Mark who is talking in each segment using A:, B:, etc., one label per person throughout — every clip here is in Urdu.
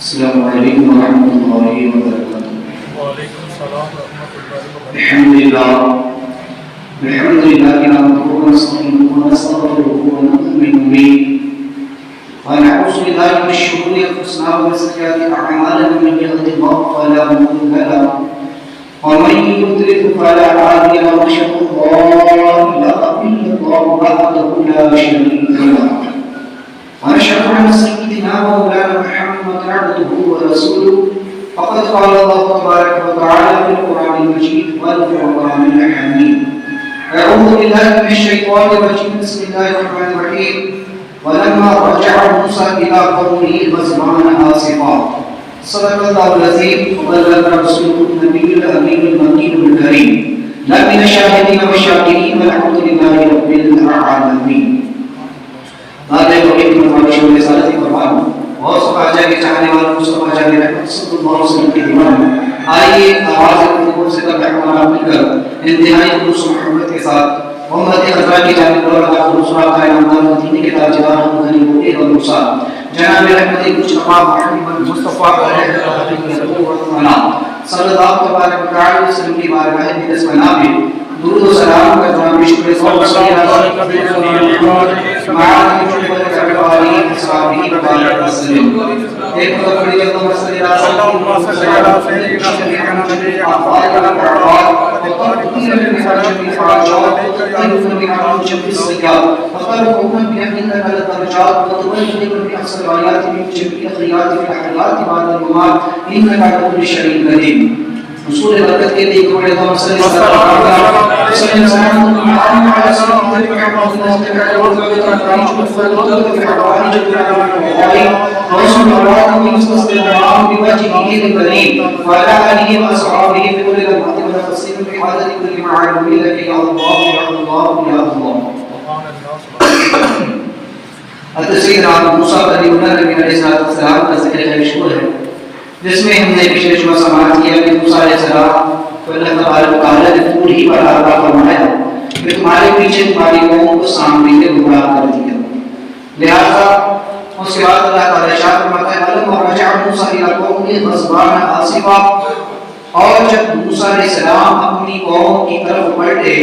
A: السلام علیکم ورحمۃ اللہ وبرکاتہ۔
B: وعلیکم السلام ورحمۃ اللہ وبرکاتہ۔
A: الحمد للہ نحمده ونستعینه ونستغفره ونؤمن به ونعوذ باللہ من شرور انفسنا ومن سیئات اعمالنا، من يهده الله فلا مضل له ومن يضلل فلا هادي له، واشهد ان لا اله الا الله وحده لا شريك له، ونشهد ان سيدنا ومولانا محمدا عبده ورسوله، فقد قال الله تبارك وتعالى في القرآن المجيد والفرقان الحميد: أعوذ بالله من الشيطان الرجيم، بسم الله الرحمن الرحيم. ولما رجع موسى إلى قومه غضبان آسفا، صدق الله العظيم وبلغنا رسوله النبي الأمين المكين الكريم، لمن الشاهدين والشاكرين والحمد لله رب العالمين. دادا وحید مفارشوں کے ساتھ ہی فرمان اور سپاجہ کے چاہنے والوں کو سپاجہ کے رحمت صلی اللہ علیہ وسلم کی دیوان۔ آئیے آواز اپنے سے تب رحمانہ مل کر انتہائی خلوص و محبت کے ساتھ محمد خضرہ کی جانب اور اللہ خلوصہ قائماندار مدینے کے تاجدار ہم غریبوں کے غلوصہ جناب رحمت کچھ اقام محمد مصطفیٰ صلی اللہ علیہ وسلم کی بارگاہ میں دستمنا میں درود و سلام کرتا ہوں۔ شکر صلی اللہ علیہ وسلم ایک بڑی اللہ صلی اللہ علیہ وسلم حصول برکت کے لیے کوئی اللہ صلی اللہ علیہ وسلم موسیٰ کلیم اللہ نبی علیہ السلام کا ذکر مشہور ہے، جس میں ہم نے پچھلے جمعہ سماعت کیا کہ موسیٰ علیہ السلام کو اللہ تبارک و تعالیٰ نے طور ہی پر آگاہ فرمایا کہ تمہارے پیچھے تمہاری قوم کو سامنے کے گمراہ کر دیا۔ لہذا اس کے بعد اللہ تعالیٰ ارشاد فرماتا ہے وَلَمَّا رَجَعَ مُوسَىٰ إِلَىٰ قَوْمِهِ غَضْبَانَ آسِفًا، اور جب موسیٰ علیہ السلام اپنی قوم کی طرف پلٹے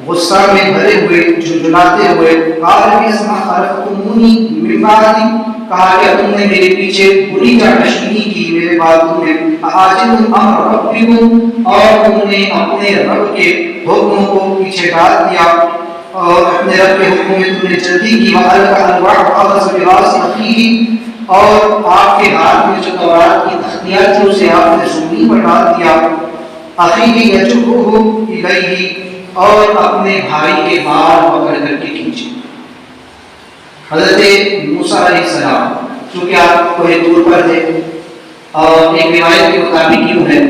A: غصہ میں بھرے ہوئے جھنجھلاتے ہوئے، قَالَ بِئْسَمَا خَلَفْتُمُونِی مِن بَعْدِی، کہا کہ تم نے میرے پیچھے بری جانشینی کی، میرے بعد تم نے اَعَاجِلْتُمْ أَمْرَ رَبِّکُمْ، اور تم نے اپنے رب کے حکم کو پیچھے ڈال دیا اور اپنے رب کے حکم میں تم نے جلدی کی۔ وَأَلْقَى الْأَلْوَاحَ وَأَخَذَ بِرَأْسِ أَخِيهِ، اور آپ کے ہاتھ میں جو تورات کی تختیاں تھی اسے آپ نے زمین پر ڈال دیا۔ أَخِيهِ يَجُرُّهُ إِلَيْهِ، اور اپنے بھائی کے بال پکڑ کر کے کھینچے۔ حضرت موسیٰ علیہ السلام چونکہ آپ کوہ طور پر تھے، اور ایک روایت کے مطابق یوں ہے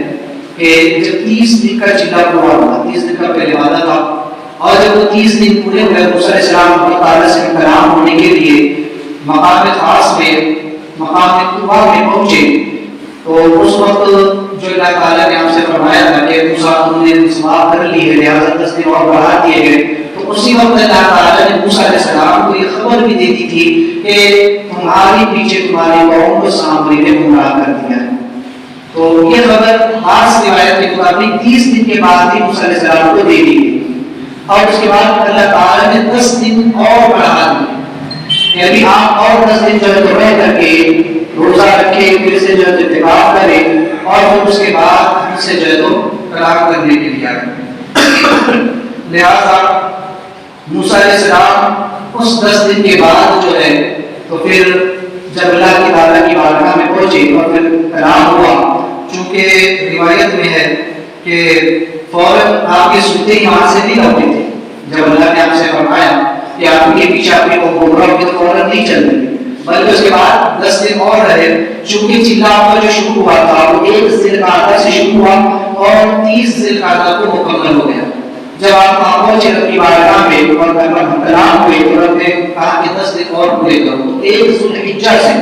A: کہ جب 30 دن کا چلا پورا ہوا، 30 دن کا پہلے وعدہ تھا، اور جب وہ 30 دن پورے ہوئے موسیٰ علیہ السلام اللہ تعالیٰ سے کلام ہونے کے لیے مقام خاص میں مقام طوبیٰ میں پہنچے، تو اس وقت جو اللہ تعالیٰ نے آپ سے فرمایا تھا کہ موسیٰ تم نے سماعت کر لی ہے، لہٰذا 10 دن اور بڑھا دیے گئے، تو اسی وقت اللہ تعالیٰ نے موسیٰ علیہ السلام کو یہ خبر بھی دے دی تھی کہ تمہاری پیچھے تمہاری قوم کو سامنے میں گمراہ کر دیا ہے۔ تو یہ خبر خاص روایت کے مطابق 30 دن کے بعد ہی موسیٰ علیہ السلام کو دے دی گئی، اور اس کے بعد اللہ تعالیٰ نے 10 دن اور بڑھا دیے، یعنی آپ اور 10 دن جو ہے تو رہ کر کے روزہ رکھے، پھر سے جو ہے تو اعتکاف کرے، اور پھر اس کے بعد ہم سے جو ہے تو کلام کرنے کے لیے آئے۔ لہٰذا موسیٰ علیہ السلام اس 10 دن کے بعد جو ہے تو پھر جب اللہ کی تعالیٰ کی بارگاہ میں پہنچے اور پھر کلام ہوا، چونکہ روایت میں ہے کہ فوراً آپ کے سوتے ہی وہاں سے نہیں لوٹے تھے۔ جب اللہ نے آپ سے فرمایا کہ آپ کے پیچھے اپنے کو گمراہ ہوئے تو فوراً نہیں چل رہے، بلکہ اس کے بعد 10 دن اور رہے، چونکہ چلا کا جو شروع ہوا تھا وہ 1 ذی القعدہ سے شروع ہوا اور 30 ذی القعدہ کو مکمل ہو گیا۔ جب آپ وہاں پہنچے رب کی بارگاہ میں اور کلام ہوئے تو رب نے کہا کہ 10 دن اور پورے کرو، تو 1 ذی الحجہ سے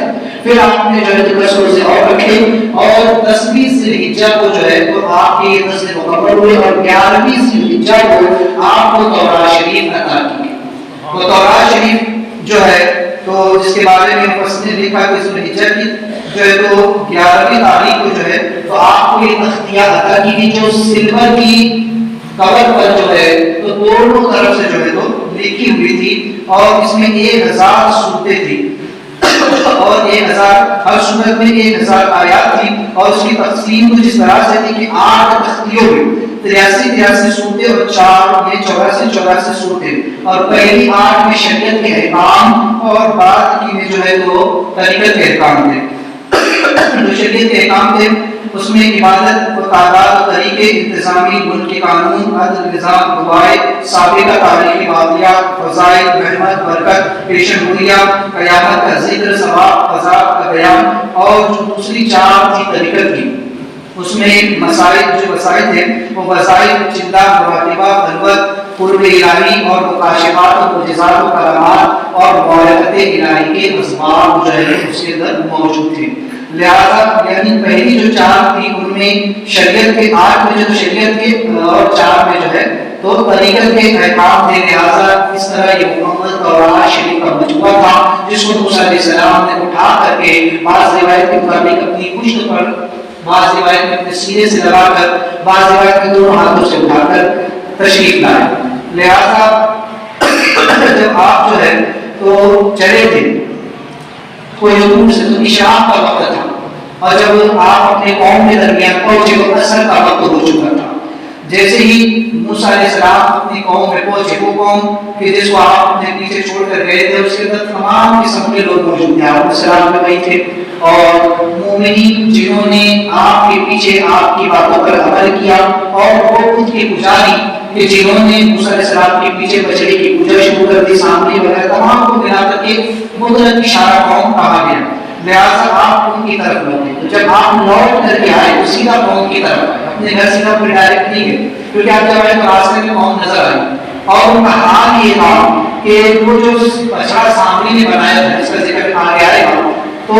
A: پھر آپ نے جو ہے 10 روزے اور رکھے، اور 10ویں ذی الحجہ کو جو ہے تو آپ کے 10 دن مکمل ہوئے، اور 11ویں ذی الحجہ کو آپ کو تورات شریف عطا کی گئی۔ وہ تورات شریف جو ہے تو جس کے بارے میں مفسرین نے لکھا کہ ذوالحجہ کی جو ہے تو 11ویں تاریخ کو جو ہے تو آپ کو یہ تختیہ عطا کی گئی جو سلور کی کور پر جو ہے تو دونوں طرف سے جو ہے تو لکھی ہوئی تھی اور اس میں 1000 صورتیں تھی اور 1000 ہر صورت میں 1000 آیات تھی اور اس کی تقسیم کچھ اس طرح سے تھی کہ 8 تختیوں میں 83 صورتیں اور 4 یہ 84 صورتیں اور پہلی 8 میں شریعت کے احکام اور بعد کی میں جو ہے تو طریقت کے احکام تھے. جو شریعت کے احکام تھے اس میں عبادت و تعداد و طریقے انتظامی ملک کے قانون عدل نظام قواعد سابقہ تاریخی واقعات فضائل رحمت برکت پیشن گوئیاں قیامت کا ذکر ثواب عذاب کا بیان اور جو دوسری 4 تھی طریقت کی اس میں مسائل جو وسائل تھے وہ وسائل چندہ مراتبہ خلوت قرب الہی اور مکاشفات و معجزات و کرامات اور معرفت الہی کے اسباب جو ہے اس کے اندر موجود تھے. لہذا یعنی پہلی جو 4 تھی ان میں شریعت کے 8 میں جو شریعت کے اور 4 میں جو ہے تو طریقت کے احکام تھے. لہذا اس طرح یہ محمد تورات شریف کا مجموعہ تھا جس کو موسیٰ علیہ السلام نے اٹھا کر کے بعض روایت کے مطابق اپنی پشت پر بعض روایت میں اپنے سینے سے لگا کر بعض روایت میں دونوں ہاتھوں سے اٹھا کر تشریف لائے. لہذا جب آپ جو ہے تو چلے تھے کوئی دور سے تو اشراق کا وقت تھا اور جب آپ اپنے قوم کے درمیان پہنچے تو عصر کا وقت ہو چکا تھا. جیسے ہی موسیٰ علیہ السلام اپنی قوم میں پہنچے وہ قوم کہ جس کو آپ اپنے پیچھے چھوڑ کر گئے تھے اس کے اندر تمام قسم کے لوگ موجود تھے. آپ السلام میں وہی تھے اور مومنین جنہوں نے آپ کے پیچھے آپ کی باتوں پر عمل کیا اور وہ خود کی پجاری کہ جنہوں نے موسیٰ علیہ السلام کے پیچھے بچڑے کی پوجا شروع کر دی سامنے وغیرہ تمام کو ملا کر کے مدرت کی شارہ قوم کہا گیا. لہٰذا آپ ان کی طرف لوٹے تو جب آپ لوٹ کر کے آئے تو سیدھا قوم کی طرف آئے اپنے گھر سیدھا کوئی ڈائریکٹ نہیں گئے کیونکہ آپ جب آئے تو راستے میں قوم نظر آئی اور ان کا حال یہ تھا کہ وہ جو بچڑا سامنے نے بنایا تھا اس کا ذکر آگے آئے گا تو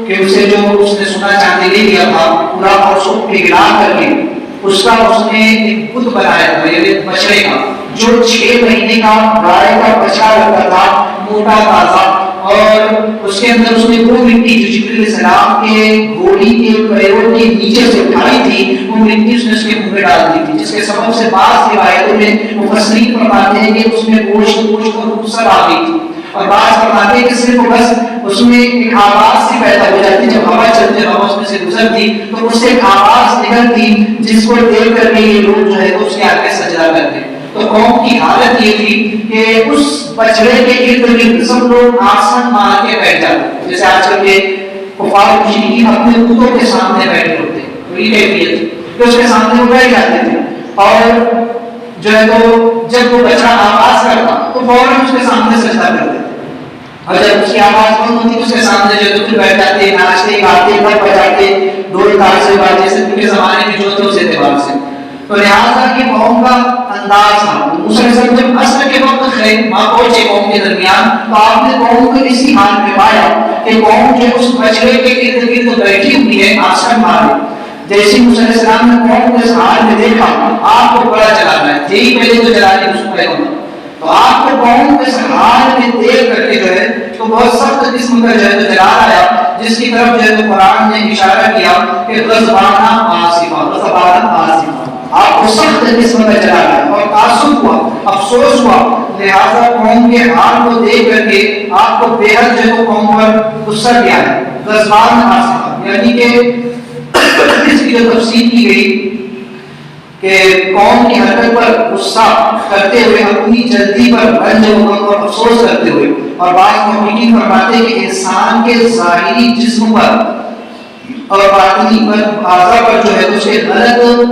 A: کہ اسے جو اس نے سونا چاندی لے لیا تھا پورا اور اس کو پگھلا کر کے اس کا اس نے ایک بت بنایا تھا یعنی بچڑے کا جو 6 مہینے کا گائے کا بچہ لگتا تھا موٹا تازہ اور اس کے اندر اس نے وہ مٹی جو جبریل علیہ السلام کے گھوڑی کے پیروں کے نیچے سے اٹھائی تھی وہ مٹی اس نے اس کے منہ میں ڈال دی تھی جس کے سبب سے بعض روایتوں میں مفسرین فرماتے ہیں کہ اس میں گوشت اور روسر آ گئی تھی اور بعض فرماتے ہیں کہ صرف بس اس میں ایک آواز سی پیدا ہو جاتی جب ہوا چلتے ہوا اس میں سے گزرتی تو اس سے ایک آواز نکلتی جس کو دیکھ کر کے یہ لوگ جو ہے تو اس کے آگے سجدہ کرتے. تو قوم کی حالت یہ تھی کہ اس بچڑے کے ارد گرد سب لوگ آسن مار کے بیٹھ جاتے جیسے آج کل کے کفار مشرکین اپنے بتوں کے سامنے بیٹھے ہوتے ہیں وہی کیفیت تھی کہ اس کے سامنے وہ بیٹھ جاتے تھے اور جو ہے تو جب وہ بچڑا آواز کرتا تو فوراً اس کے سامنے سجدہ کرتے اور جب اس کی آواز بند ہوتی تو اس کے سامنے جو تو پھر بیٹھ جاتے ناچتے گاتے گھر بجاتے ڈھول تال سے باجے سے کیونکہ زمانے کی جو تھے اس اعتبار سے. تو لہٰذا یہ قوم کا انداز تھا. موسیٰ علیہ السلام جب عصر کے وقت وہاں پہنچے قوم کے درمیان تو آپ نے قوم کو اسی حال میں پایا کہ قوم جو اس بچڑے کے ارد گرد بیٹھی ہوئی ہے آسن مارے. جیسے موسیٰ علیہ السلام نے قوم کو اس حال میں دیکھا آپ کو بڑا جلانا ہے یہی پہلے تو جلانے اس کو پیغمبر تو آپ کو قوم کو اس حال میں دیکھ کر کے جو ہے تو بہت سخت قسم کا جو ہے تو جلال آیا جس کی طرف جو ہے تو قرآن نے اشارہ کیا کہ غضبانہ آصفہ آپ کو سخت قسم کا جلال آیا اور تعصب ہوا افسوس ہوا. لہذا قوم کے حال کو دیکھ کر کے آپ کو بے حد جو ہے تو قوم پر غصہ کیا ہے. غضبانہ آصفہ یعنی کہ اس کی جو تفسیر کی گئی کہ قوم کی حرکت پر غصہ کرتے ہوئے اپنی جلدی پر رنج و غم اور افسوس کرتے ہوئے اور بعض محققین فرماتے ہیں کہ انسان کے ظاہری جسم پر اور باطنی پر اعضاء پر جو ہے اس کے غلط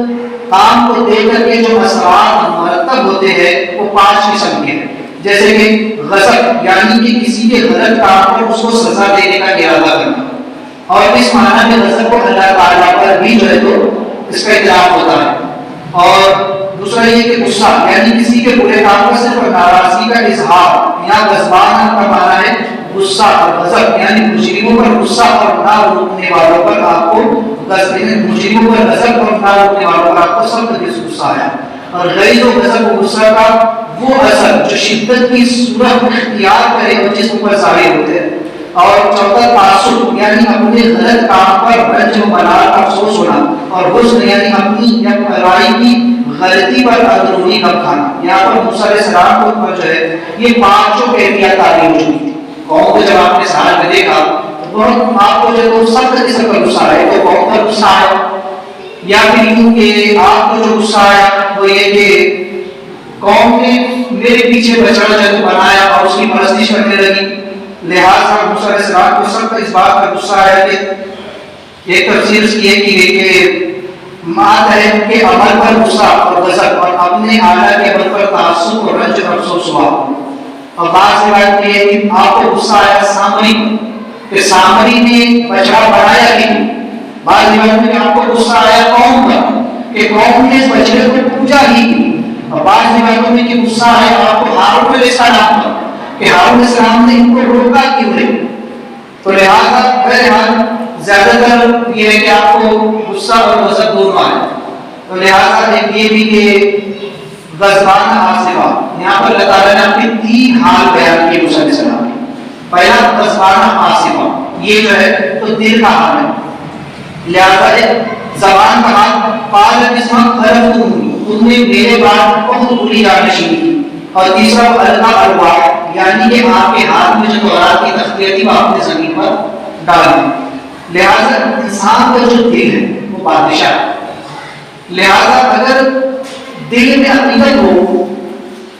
A: کام کو دیکھ کر کے جو اثرات مرتب ہوتے ہیں وہ 5 قسم کے ہیں. جیسے کہ غضب یعنی کہ کسی کے غلط کام پر اس کو سزا دینے کا ارادہ کرنا اور اس معنی میں غضب کو اللہ تعالیٰ پر بھی جو ہے تو اس کا اطلاق ہوتا ہے. اور دوسرا یہ کہ غصہ یعنی کسی کے برے کام پر صرف ناراضگی کا اظہار یہاں غضبان کا معنی ہے غصہ اور غضب یعنی مجرموں پر غصہ اور نہ روکنے والوں پر آپ کو مجرموں پر غضب اور نہ روکنے والوں پر آپ کو سخت غصہ آیا. اور غیظ و غضب و غصہ کا وہ اثر جو شدت کی صورت اختیار کرے اور جسم پر ظاہر ہوتے ہیں اور چوتھا تعصب یعنی اپنے غلط کام پر رنج و ملال افسوس ہونا، اور حسن یعنی اپنی یا رائی کی غلطی پر اندرونی غم کھانا۔ یہاں پر موسیٰ علیہ السلام کو جو ہے یہ پانچوں کیفیات تعلیم ہو چکی تھی۔ قوم کو جب آپ نے سال میں دیکھا تو بہت آپ کو جو سخت قسم کا غصہ آیا، تو قوم پر غصہ آیا، یا پھر یوں کہ آپ کو جو غصہ آیا وہ یہ کہ قوم نے میرے پیچھے بچڑا جنگ بنایا اور اس کی پرستش کرنے لگی، لہٰذا موسیٰ علیہ السلام کو سخت اس بات پر غصہ آیا کہ ایک تفسیر اس کی ہے کہ ماتحت کے عمل پر غصہ اور غضب اور اپنے اعلیٰ کے عمل پر تعصب اور رنج اور افسوس ہوا۔ اور بعض روایت میں یہ کہ آپ کو غصہ آیا سامری کہ سامری نے بچڑا بنایا ہی نہیں، بعض روایت میں آپ کو غصہ آیا قوم کا کہ قوم نے اس بچڑے کو پوجا ہی نہیں، اور بعض روایتوں میں کہ غصہ آیا آپ کو ہارون علیہ السلام کا کہ ہارون علیہ السلام نے ان کو روکا کیوں نہیں۔ تو لہٰذا بہرحال زیادہ تر یہ ہے کہ آپ کو غصہ اور غضب دونوں آئے، تو لہٰذا ایک یہ بھی کہ غضبان آصفہ، یہاں پر اللہ تعالیٰ نے اپنے تین حال بیان کیے موسیٰ علیہ السلام کے۔ پہلا غضبان آصفہ، یہ جو ہے تو دل کا حال ہے، لہٰذا زبان کا حال قال بسم تم نے میرے بعد بہت بری جانشینی کی، اور تیسرا القا الواح یعنی کہ آپ کے ہاتھ میں جو تورات کی تختیاں تھی وہ آپ نے زمین پر ڈال دی۔ لہٰذا انسان کا جو دل ہے وہ بادشاہ ہے، لہٰذا اگر دل میں عقیدت ہو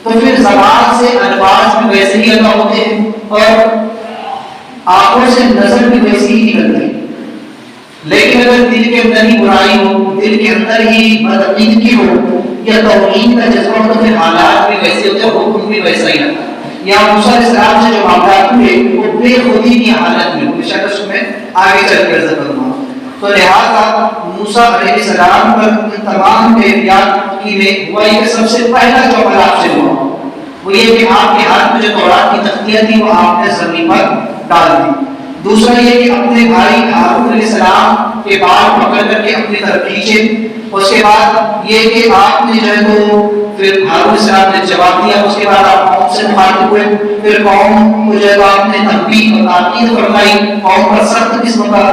A: تو پھر زبان سے الفاظ بھی ویسے ہی ادا ہوتے ہیں اور آنکھوں سے نظر بھی ویسی ہی نکلتی ہے۔ لیکن اگر دل کے اندر ہی برائی ہو، دل کے اندر ہی بدعقیدگی ہو یا توہین کا جذبہ ہو تو پھر حالات بھی ویسے ہوتے ہیں، حکم بھی ویسا ہی رہتا ہے۔ یہاں موسیٰ علیہ السلام سے جو معاملات ہوئے وہ بے خودی کی حالت میں ہوئے، شاید اس میں آگے چل کر ذکر ہوا۔ تو لہٰذا موسیٰ علیہ السلام پر ان تمام کیفیات کی میں ہوا یہ سب سے پہلا جو عمل آپ سے ہوا وہ یہ کہ آپ کے ہاتھ میں جو تورات کی تختیاں تھیں وہ آپ نے زمین پر ڈال دی۔ دوسرا یہ کہ اپنے بھائی ہارون علیہ السلام کے بال پکڑ کر کے اپنی طرف کھینچے، اس کے بعد یہ کہ آپ نے جو ہے تو پھر ہارون علیہ السلام نے جواب دیا، اس کے بعد آپ قوم سے مخاطب ہوئے، پھر قوم کو جو ہے تو آپ نے تنبیہ اور تاکید فرمائی، قوم پر سخت قسم کا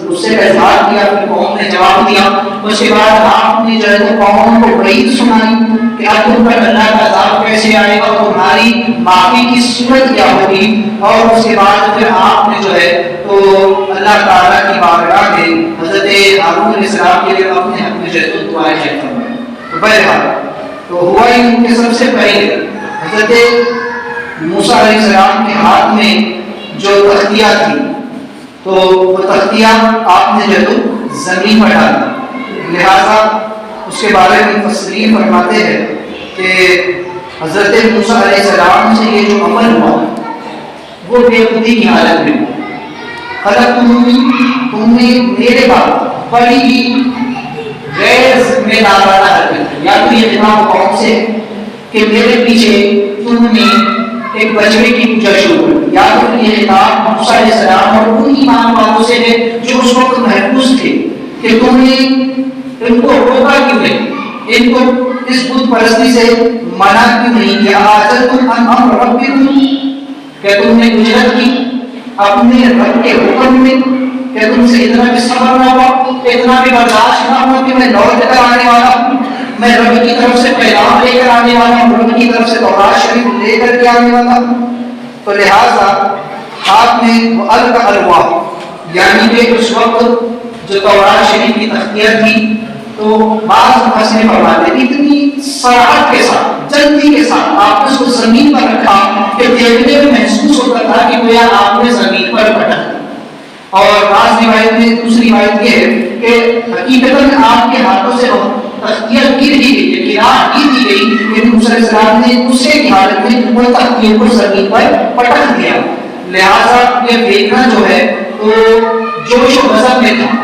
A: غصے کا اظہار کیا، پھر قوم نے جواب دیا، اس کے بعد آپ نے جو ہے تو قوم کو وعید سنائی کہ اب تم پر اللہ کا عذاب کیسے آئے گا، تمہاری معافی کی صورت کیا ہوگی، اور اس کے بعد پھر آپ نے جو ہے تو اللہ تعالیٰ کی بارگاہ میں حضرت ہارون علیہ السلام کے لیے اپنے حق میں جو ہے تو دعائیں شیئر فرمائیں۔ تو بہرحال تو ہوا ان کے سب سے پہلے حضرت موسیٰ علیہ السلام کے ہاتھ میں جو تختیاں تھیں تو وہ تختیاں آپ نے جو ہے تو زمین پر ڈال دی۔ لہٰذا اس کے بارے میں مفسرین فرماتے ہیں کہ حضرت موسیٰ علیہ السلام سے یہ جو عمل ہوا وہ بے خودی کی حالت میں ہوا۔ تم نے میرے بعد بڑی ہی غیر ذمہ دارانہ حرکت کی، یا تو یہ خطاب قوم سے کہ میرے پیچھے تم نے ایک بچڑے کی پوجا شروع کر، یا تو یہ خطاب موسیٰ علیہ السلام اور ان ایمان والوں سے ہے جو اس وقت محفوظ تھے کہ تم نے ان کو روکا کیوں نہیں، ان کو اس بت پرستی سے منع کیوں نہیں کیا، آجتم ان امر ربکم، کہ تم نے اجرت کی اپنے رب کے حکم میں، کہ تم سے اتنا بھی صبر نہ ہوا، اتنا بھی برداشت نہ ہوا کہ میں لوٹ کر آنے والا ہوں، میں رب کی طرف سے پیغام لے کر آنے والا ہوں، رب کی طرف سے تورات شریف لے کر کے آنے والا ہوں۔ تو لہٰذا آپ نے وہ القا الواح یعنی کہ اس وقت جو تورات شریف کی تختیاں تھی تو بعض مفسرین فرماتے ہیں اتنی سراحت کے ساتھ، جلدی کے ساتھ آپ نے اس کو زمین پر رکھا کہ دیکھنے میں محسوس ہوتا تھا کہ گویا آپ نے زمین پر پٹک۔ اور بعض روایت میں دوسری روایت یہ ہے کہ حقیقتاً آپ کے ہاتھوں سے تختیاں گر ہی گئی، گراٹ کی دی گئی، لیکن موسیٰ علیہ السلام نے غصے کی حالت میں وہ تختیوں کو زمین پر پٹک دیا۔ لہٰذا یہ دیکھنا جو ہے تو جوش و غضب میں تھا،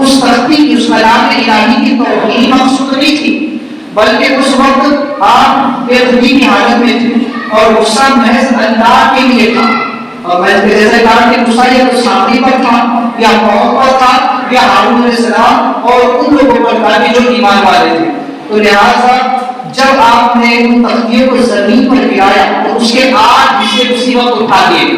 A: اس تختی کی، اس کلام الہی کی توہین مقصود نہیں تھی، بلکہ اس وقت آپ بے خودی کی حالت میں تھے اور غصہ محض اللہ کے لیے تھا۔ اور میں نے جیسے کہا کہ غصہ یا تو سامنے پر تھا یا قوم پر تھا یا ہارون علیہ السلام اور ان لوگوں پر تھا کہ جو ایمان والے تھے۔ تو لہٰذا جب آپ نے ان تختیوں کو زمین پر گرایا تو اس کے 8 حصے اسی وقت اٹھا دیے،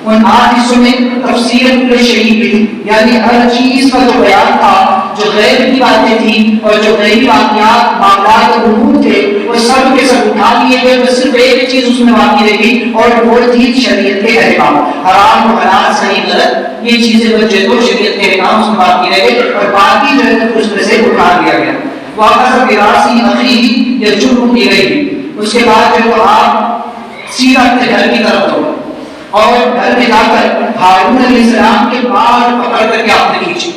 A: ان 8 حصوں میں تفسیر پورے شہید بھی تھی، یعنی ہر چیز کا جو بیان تھا، جو غیب کی باتیں تھیں اور جو غیبی واقعات معاملات امور تھے، وہ سب کے سب اٹھا لیے گئے. بس صرف ایک چیز اس میں باقی رہ گئی اور وہ تھی شریعت کے احکام، حرام و حلال صحیح غلط یہ چیزیں بچے تو شریعت کے احکام اس میں باقی رہ گئے اور باقی جو ہے اس میں سے اٹھا دیا گیا. واقعہ وراثی عقیدی یا جرم کی گئی. اس کے بعد جو آپ سیدھا اپنے گھر کی طرف ہو اور گھر میں جا کر ہارون علیہ السلام کے بال پکڑ کر کے آپ نے کھینچے.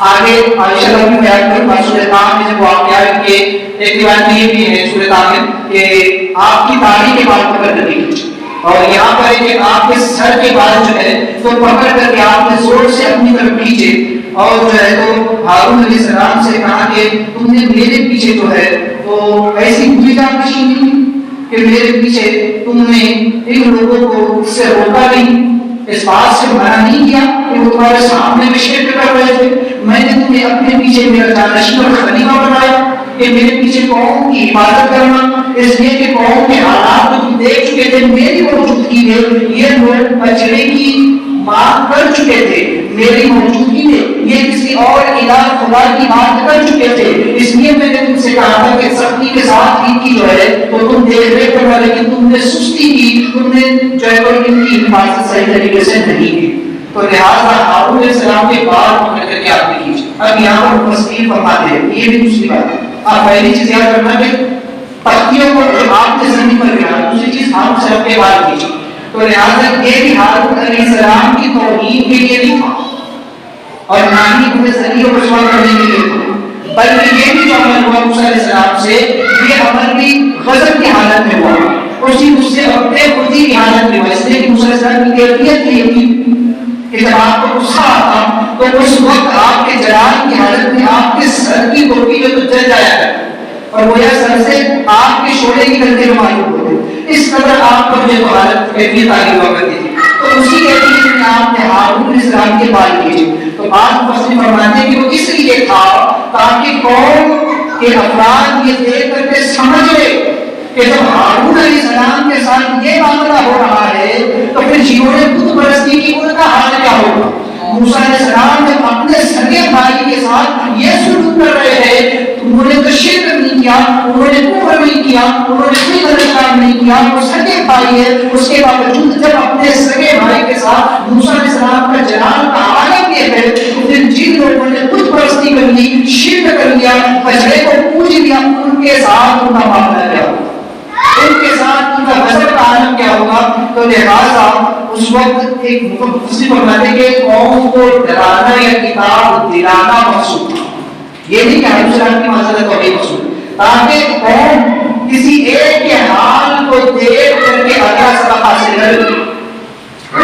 A: آگے عائشہ رضی اللہ عنہا سورہ طه میں جب واقعہ کے ایک روایت یہ بھی ہے سورہ طه میں کہ آپ کی داڑھی کے بال پکڑ کر کے کھینچے اور یہاں پر ہے کہ آپ کے سر کے بال جو ہے تو پکڑ کر کے آپ نے زور سے اپنی طرف کھینچے اور جو ہے تو ہارون علیہ السلام سے کہا کہ تم نے میرے پیچھے جو ہے وہ ایسی بری جانکشی نہیں کہ میرے پیچھے تم نے ان لوگوں کو اس سے روکا نہیں، اس بات سے منع نہیں کیا کہ وہ تمہارے سامنے میں شرک کر رہے تھے. میں نے تمہیں اپنے پیچھے میرا جانشین اور خلیفہ بنایا کہ میرے پیچھے قوم کی حفاظت کرنا، اس لیے کہ قوم کے حالات کو تم دیکھ چکے تھے، میری موجودگی میں یہ لوگ بچڑے کی مانگ کر چکے تھے، میری موجودگی میں یہ کسی اور الہ خدا کی بات کر چکے تھے، اس لیے میں نے تم سے کہا تھا کہ سختی کے ساتھ ان کی جو ہے تو تم دیکھ ریکھ کرنا، لیکن تم نے سستی کی، تم نے جو ہے ان کی حفاظت صحیح طریقے سے نہیں کی. تو لہٰذا ہارون علیہ السلام کے بال پکڑ کر کے آپ نے کھینچے. اب یہاں پر مفسرین فرماتے ہیں یہ بھی دوسری بات ہے. آپ پہلی چیز یاد رکھنا کہ پتیوں کو جو آپ نے زمین پر گرا، دوسری چیز ہارون سے اپنے بال کھینچے. تو لہٰذا یہ بھی ہارون علیہ السلام کی توہین کے لیے نہیں تھا اور نہ ہی انہیں ذریعہ رسوا کرنے کے لیے تھا، بلکہ یہ بھی جو عمل ہوا موسیٰ علیہ السلام سے یہ عمل بھی غضب کی حالت میں ہوا، اسی مجھ سے اپنے خودی کی حالت میں ہوا. اس لیے کہ موسیٰ علیہ السلام کی کیفیت یہ تھی کہ جب آپ کو غصہ آتا تو اس وقت آپ کے جلال کی حالت میں آپ کے سر کی ٹوپی جو جل جایا کرتی اور وہ سر سے آپ کے شعلے کی گردے معلوم ہوتے. اس قدر آپ کو جو حالت کیفیت آگے ہوا کرتی تھی. تو اسی کیفیت میں آپ نے ہارون علیہ السلام کے بال کیے. تو بعض مفسرین فرماتے ہیں کہ وہ اس لیے تھا تاکہ قوم کے افراد یہ دیکھ کر کے سمجھ لے کہ جب ہارون علیہ السلام کے ساتھ یہ معاملہ ہو رہا ہے تو پھر جنہوں نے بت پرستی کی ان کا حال کیا ہوگا. موسیٰ علیہ السلام جب اپنے سگے بھائی کے ساتھ یہ سلوک کر رہے ہیں، انہوں نے تو شرک نہیں کیا، انہوں نے کفر نہیں کیا، انہوں نے کوئی غلط کام نہیں کیا، وہ سگے بھائی ہے، اس کے باوجود جب اپنے سگے بھائی کے ساتھ موسیٰ علیہ السلام کا جلال کا عالم یہ ہے تو پھر جن لوگوں نے بت پرستی کر لی، شرک کر لیا، بچڑے کو پوج لیا، ان کے ساتھ ان کا معاملہ کیا ہوگا، ان کے ساتھ ان کا غضب کا عالم کیا ہوگا. تو لہٰذا اس وقت ایک مفسر فرماتے کہ قوم کو ڈرانا یا کتاب دلانا مقصود تھا، یہ نہیں کہ ہارون علیہ السلام کی معذرت توحید مقصود، تاکہ قوم کسی ایک کے حال کو دیکھ کر کے اگلا سبق حاصل کرے.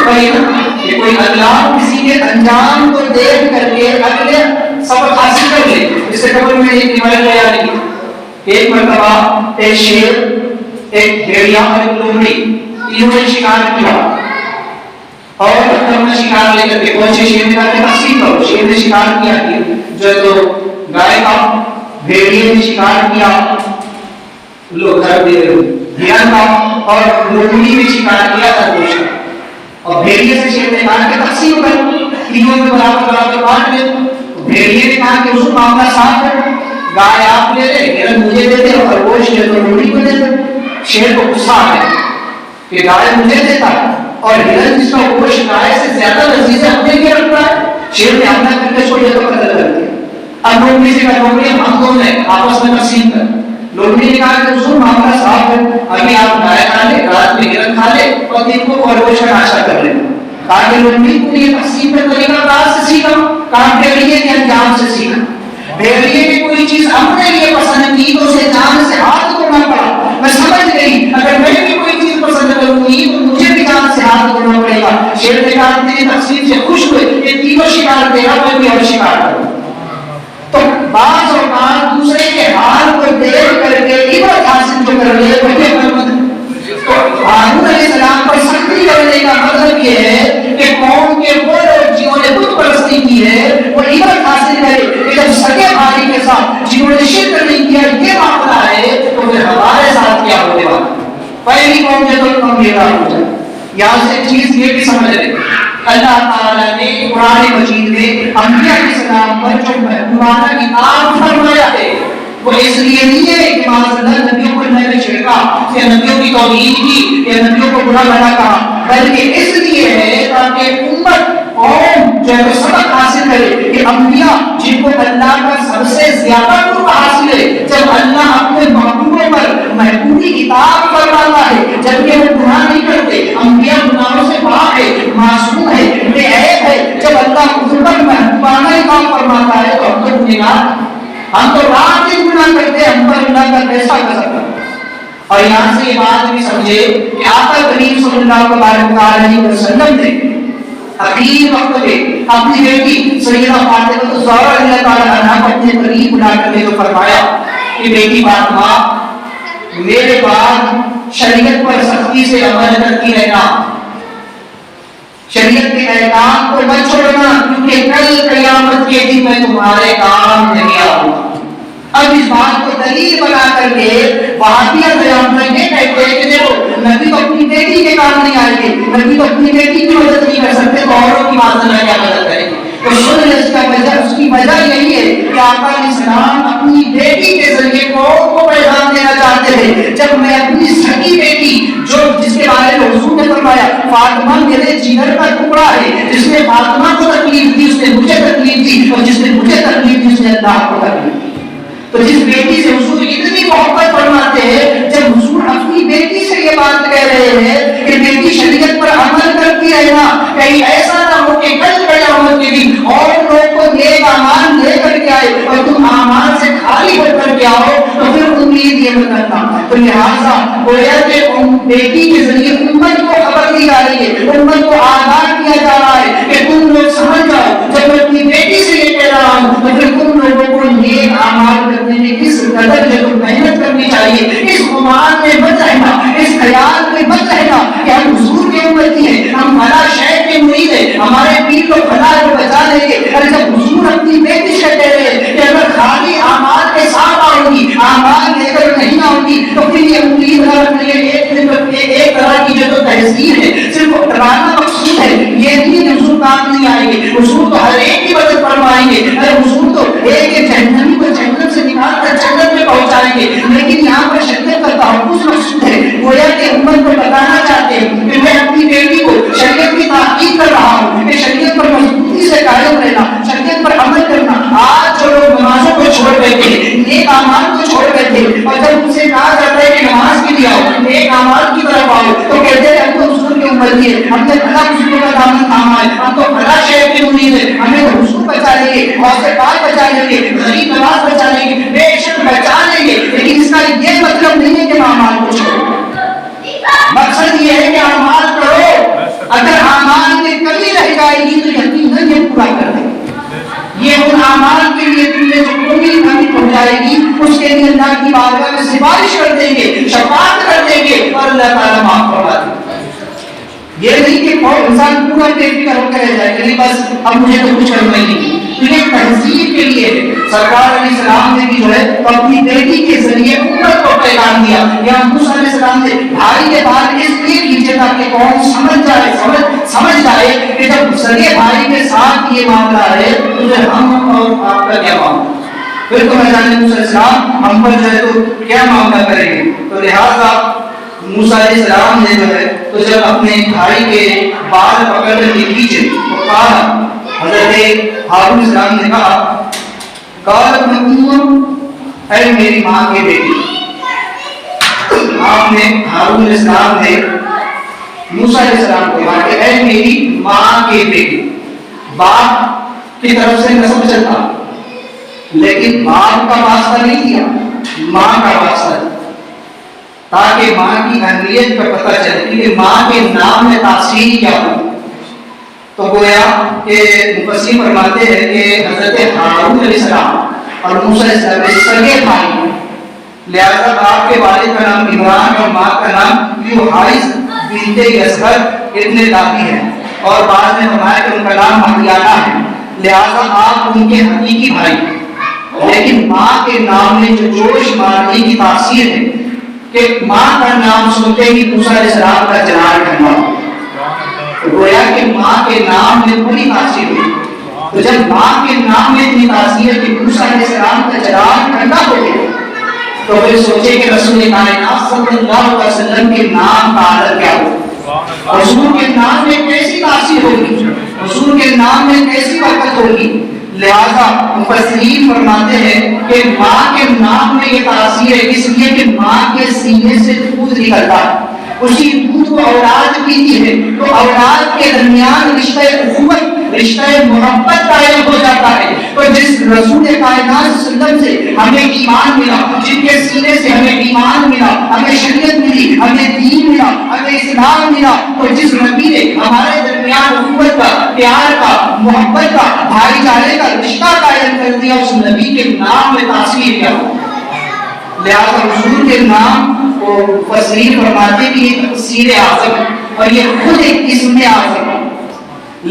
A: کوئی اگلا کسی کے انجام کو دیکھ کر کے اگلے سبق حاصل کر لے. اس سے قبل میں ایک روایت بیان کی کہ ایک مرتبہ ایک شیر، ایک بھیڑیا اور ایک لومڑی تینوں نے شکار کیا اور اپنا شکار لے کر کے پہنچے. شیر نے کہا کہ تقسیم کرو. شیر نے شکار کیا جو ہے تو گائے کا، بھیڑیے نے شکار کیا ہرن کا اور لومڑی نے شکار کیا خرگوش کا. اور بھیڑیے سے شیر نے کہا کہ تقسیم کرو، تینوں میں برابر برابر بانٹ لے. بھیڑیے نے کہا کہ اس معاملہ صاف کر، گائے آپ لے لے، ہرن مجھے دے دے اور خرگوش جو ہے تو لومڑی کو دے دے. شیر کو غصہ آ گیا کہ گائے مجھے دیتا اور ہرن جس کا گوشت گائے سے زیادہ لذیذ ہے اپنے لیے رکھتا ہے. شیر نے حملہ کر کے چھوڑے تو قتل کر دیا. اب لومڑی سے کہا لومڑی ہم دونوں نے آپس میں تقسیم کر. لومڑی نے کہا کہ حضور معاملہ صاف ہے، ابھی آپ گائے کھا لے، رات میں ہرن کھا لے اور دن کو خرگوش کا ناشتہ کر لیں. تاکہ لومڑی کو یہ تقسیم کا طریقہ کار سے سیکھا، کام بھیڑیے کے انجام سے سیکھا. بھیڑیے نے کوئی چیز اپنے لیے پسند کی تو اسے جان سے ہاتھ دھونا پڑا. میں سمجھ گئی اگر میں بھی کوئی چیز پسند کروں گی تو مجھے بھی جان سے ہاتھ دھونا پڑے گا. شیر نے کہا تیری تقسیم سے خوش ہوئے، یہ تینوں شکار دے گا، میں بھی اور شکار کروں. تو بعض اوقات دوسرے کے حال کو دیکھ کر کے عبرت حاصل جو کر لے وہی عقل. تو ہارون علیہ السلام پر سختی کرنے کا مطلب یہ ہے کہ قوم کے وہ لوگ جنہوں نے بت پرستی کی ہے وہ عبرت حاصل کرے کہ جب سگے بھائی کے ساتھ جنہوں نے شرک نہیں کیا یہ معاملہ ہے تو پھر ہمارے ساتھ کیا ہونے والا. پہلی قوم جو تو کم گمراہ ہو جائے. یہاں سے چیز یہ بھی سمجھ لیں، اللہ تعالیٰ نے قرآن مجید میں انبیاء علیہ السلام پر جو محکومانہ کتاب فرمایا ہے وہ اس لیے نہیں ہے کہ معاذ اللہ نبیوں کو میں نے چھڑکا یا نبیوں کی توہین کی یا نبیوں کو برا بھلا کہا، بلکہ اس لیے ہے تاکہ امت قوم جو ہے سبق حاصل کرے کہ انبیاء جن کو اللہ کا سب سے زیادہ قرب حاصل ہے، جب اللہ اپنے محبوبوں پر محبوبی کتاب فرماتا ہے جبکہ وہ گناہ نہیں کرتے، انبیاء گناہوں سے پاک ہے، معصوم ہے، بے عیب ہے، جب اللہ ان پر محبوبانہ کتاب فرماتا ہے تو ہم تو گنہگار، ہم تو رات دن گناہ کرتے ہیں، ہم پر اللہ کا کیسا گزر۔ اور یہاں سے یہ بات بھی سمجھے کہ آقا کریم صلی اللہ علیہ وسلم نے اخیر وقت میں اپنی بیٹی سیدہ فاطمہ الزہرا رضی اللہ تعالی عنہا کو اپنے قریب بلا کر کے فرمایا کہ بیٹی فاطمہ میرے بعد شریعت پر سختی سے عمل کرتی رہنا، شریعت کے احکام کو مت چھوڑنا، کیونکہ کل قیامت کے دن میں تمہارے کام نہیں آؤں گا۔ اب اس بات کو دلیل بنا کر کے وہابیہ بیان میں یہ کہتے ہیں کہ دیکھو نبی تو اپنی بیٹی کے کام نہیں آئے گے، نبی تو اپنی بیٹی کی مدد نہیں کر سکتے تو اوروں کی بات نہ کیا مدد کریں گے۔ تو سن اس کا وجہ، اس کی وجہ یہی ہے کہ آقا علیہ السلام اپنی بیٹی کے ذریعے قوم کو پیغام دینا چاہتے تھے۔ جب میں اپنی سکی بیٹی جو جس کے بارے میں حضور نے فرمایا فاطمہ میرے جگر کا ٹکڑا ہے، جس نے فاطمہ کو تکلیف دی اس نے مجھے تکلیف دی، اور جس نے مجھے تکلیف دی اس نے اللہ کو تکلیف دی۔ تو جس بیٹی سے حضور اتنی محبت فرماتے ہیں، جب حضور اپنی بیٹی سے یہ بات کہہ رہے ہیں کہ بیٹی شریعت پر عمل کرتی رہنا، کہیں ایسا نہ ہو کہ کل قیامت کے دن اور لوگ کو نیک اعمال لے کر کے آئے اور تم اعمال سے خالی ہو کر کے آؤ تو پھر امید یہ مت کرنا۔ تو لہٰذا گویا کہ بیٹی کے ذریعے امت کو خبر دی جا رہی ہے، امت کو آگاہ کیا جا رہا ہے کہ تم لوگ سمجھ جاؤ جب میں اپنی بیٹی سے یہ کہہ رہا ہوں تو پھر تم لوگوں کو نیک اعمال کرنے میں کس قدر جو محنت کرنی چاہیے، اس گمان میں مت رہنا، اس خیال میں مت رہنا کہ ہم حضور کے امتی ہیں، ہم بھلا شیخ کے مرید ہیں، ہمارے پیر کو بھلا کو بچا لیں گے۔ اور جب حضور اپنی بیٹی سے کہہ رہے ہیں کہ اگر خالی اعمال کے ساتھ آؤں گی، اعمال لے کر نہیں آؤں گی تو پھر یہ امید نہ رکھنی ہے۔ ایک طرح کی جو تہذیب ہے صرف ڈرانا مقصود ہے، یہ نہیں کہ حضور کام نہیں آئیں گے، حضور تو ہر ایک کی مدد فرمائیں گے، حضور تو ایک ایک جہنمی کو جہنم سے نکال کر جنت میں پہنچائیں گے، لیکن یہاں پر شریعت کا تحفظ مقصود ہے۔ گویا کہ امت کو بتانا چاہتے ہیں کہ میں اپنی بیٹی کو شریعت کی تحقیق کر رہا ہوں کہ شریعت پر مضبوطی سے قائم رہنا، شریعت پر عمل کرنا۔ آج جو لوگ نمازوں کو چھوڑ بیٹھے، نیک اعمال کو چھوڑ بیٹھے، اور جب ان سے کہا جاتا ہے کہ نماز کے لیے آؤ، نیک اعمال کی طرف آؤ، تو کہتے ہیں ہم تو حضور کی امتی ہے، ہم نے بھلا حضور کا دامن تھاما ہے، ہم تو بھلا شیخ کے مرید ہیں، ہمیں تو حضور بچا لیں گے، غوث پاک بچا لیں گے، غریب نواز بچا لیں گے، بے شک بچا لیں گے، لیکن اس کا یہ مطلب نہیں ہے کہ اعمال کو چھوڑو۔ مقصد یہ ہے کہ اعمال کرو، اگر اعمال میں کمی رہ جائے گی تو یقیناً یہ پورا کر دیں گے۔ یہ ان اعمال کے لیے تم نے جو کمی پہنچائے گی اس کے لیے اللہ کی بارگاہ میں سفارش کر دیں گے، شفاعت کر دیں گے اور اللہ تعالیٰ معاف کروا دیں گے۔ یہ نہیں کہ کوئی انسان پورا بے فکر ہو کے رہ جائے کہ بس اب مجھے تو کچھ کرنا ہی نہیں۔ تو یہ تہذیب کے لیے سرکار علیہ السلام نے بھی جو ہے اپنی بیٹی کے ذریعے امت کو پیغام دیا۔ یا موسیٰ علیہ السلام نے بھائی کے بات اس لیے کیجیے تاکہ قوم سمجھ جائے کہ جب سگے بھائی کے ساتھ یہ معاملہ ہے تو پھر ہم اور آپ کا کیا معاملہ، پھر تو موسیٰ علیہ السلام ہم پر جو ہے تو کیا معاملہ کریں گے۔ تو لہٰذا موسیٰ علیہ السلام نے جو ہے تو جب اپنے بھائی کے بال پکڑ کر کے کھینچے تو کہا، حضرت ہارون علیہ السلام نے کہا، قالت اے میری ماں کی بیٹی۔ آپ نے ہارون علیہ السلام نے موسیٰ علیہ السلام کو کہا کہ اے میری ماں کی بیٹی۔ باپ کی طرف سے نسب چلتا لیکن باپ کا واسطہ نہیں کیا، ماں کا واسطہ دیا تاکہ ماں کی اہمیت کا پتہ چلے کہ ماں کے نام میں تاثیر کیا ہو۔ تو گویا کہ مفسر فرماتے ہیں کہ حضرت ہارون علیہ السلام اور موسیٰ علیہ السلام سگے بھائی ہیں، لہذا باپ کے والد کا نام عمران اور ماں کا نام یوحائز بنت یسہر ابن دابی ہے، اور بعد میں فرمایا کہ ان کا نام مہدیانہ ہے، لہذا آپ ان کے حقیقی بھائی ہیں۔ لیکن ماں کے نام میں جو جوش مارنے کی تاثیر ہے کہ ماں کا نام سنتے ہی موسیٰ علیہ السلام کا جنان ٹھنڈا ہو۔ گویا کہ ماں کے نام میں بڑی تاثیر ہوئی. تو جب ماں کے نام میں اتنی تاثیر کہ موسیٰ علیہ السلام کا جلال ٹھنڈا ہو گیا تو پھر سوچے کہ رسول کائنات صلی اللہ علیہ وسلم کے نام کا عادت کیا ہو. حضور کے نام میں کیسی تاثیر ہوگی, حضور کے نام میں کیسی برکت ہوگی. لہذا مفسرین فرماتے ہیں کہ ماں کے نام میں یہ تاثیر ہے اس لیے کہ ماں کے سینے سے دودھ نکلتا ہے, اسی دودھ کو اولاد پیتی ہے تو اولاد کے درمیان رشتہ اخوت, رشتہ محبت قائم ہو جاتا ہے. تو جس رسول کائنات صلی اللہ علیہ وسلم سے ہمیں ایمان ملا, جن کے سینے سے ہمیں ایمان ملا, ہمیں شریعت ملی, ہمیں دین ملا, ہمیں اسلام ملا, تو جس نبی نے ہمارے درمیان اخوت کا, پیار کا, محبت کا, بھائی چارے کا رشتہ قائم کر دیا, اس نبی کے نام میں تاثیر کیا ہو. لہذا حضور کے نام کو مفسرین فرماتے کہ یہ تفسیر اعظم اور یہ خود ایک اسم اعظم.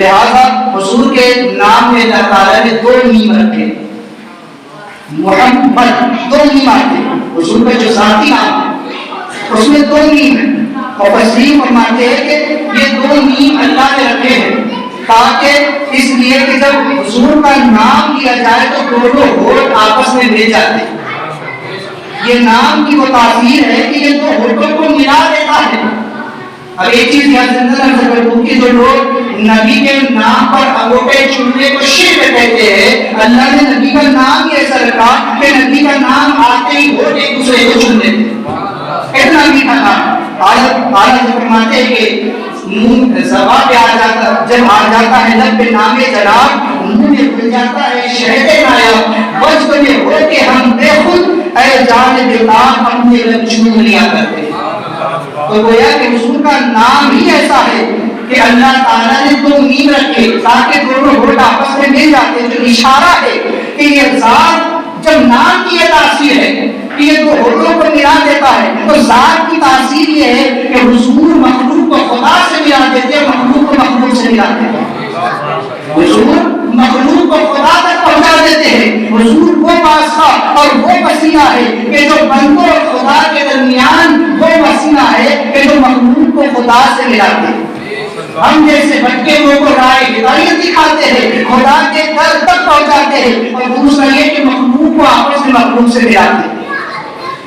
A: لہذا حضور کے نام میں اللہ تعالیٰ نے دو میم رکھے, محمد دو میم آتے ہیں. حضور کا جو ذاتی نام ہے اس میں دو میم ہے. مفسرین فرماتے ہیں کہ یہ دو میم اللہ نے رکھے ہیں تاکہ اس لیے کہ جب حضور کا نام لیا جائے تو دونوں ہونٹ آپس میں مل جاتے ہیں. یہ نام کی وہ تاثیر ہے کہ یہ دو ہونٹوں کو ملا دیتا ہے. اب ایک چیز یاد رکھنا کہ جو لوگ نبی کے نام پر انگوٹھے چومنے کو شرک کہتے ہیں, اللہ نے نبی کا نام ہی ایسا رکھا کہ نبی کا نام آتے ہی ہونٹ ایک دوسرے کو چوم لیتے ہیں. اتنا میٹھا نام. آج فرماتے ہیں کہ منہ زبان پہ آ جاتا, جب آ جاتا ہے لب پہ نام جلال, منہ میں کھل جاتا ہے شہد نایاب, وجد میں ہو کے ہم بے خود اے جان بیدار اپنے لب چوم لیا کرتے. تو گویا کہ حضور کا نام ہی ایسا ہے کہ اللہ تعالیٰ نے دو میم رکھے تاکہ دونوں ہونٹ آپس میں مل جاتے ہیں, جو اشارہ ہے کہ یہ ذات جب نام کی یہ تاثیر ہے کہ یہ دو ہونٹوں کو ملا دیتا ہے تو ذات کی تاثیر یہ ہے کہ حضور مخلوق کو خدا سے ملا دیتے ہیں, مخلوق کو مخلوق سے ملاتے ہیں. حضور مخلوق کو خدا تک پہنچا دیتے ہیں. حضور وہ واسطہ اور وہ وسیلہ ہے کہ جو بندوں اور خدا کے درمیان وہ وسیلہ ہے کہ جو مخلوق کو خدا سے ملاتے ہیں. ہم جیسے بچے لوگوں کو رائے ہدایت دکھاتے ہیں, خدا کے در تک پہنچاتے ہیں, اور دوسرا یہ کہ مخلوق کو آپس میں مخلوق سے ملاتے ہیں.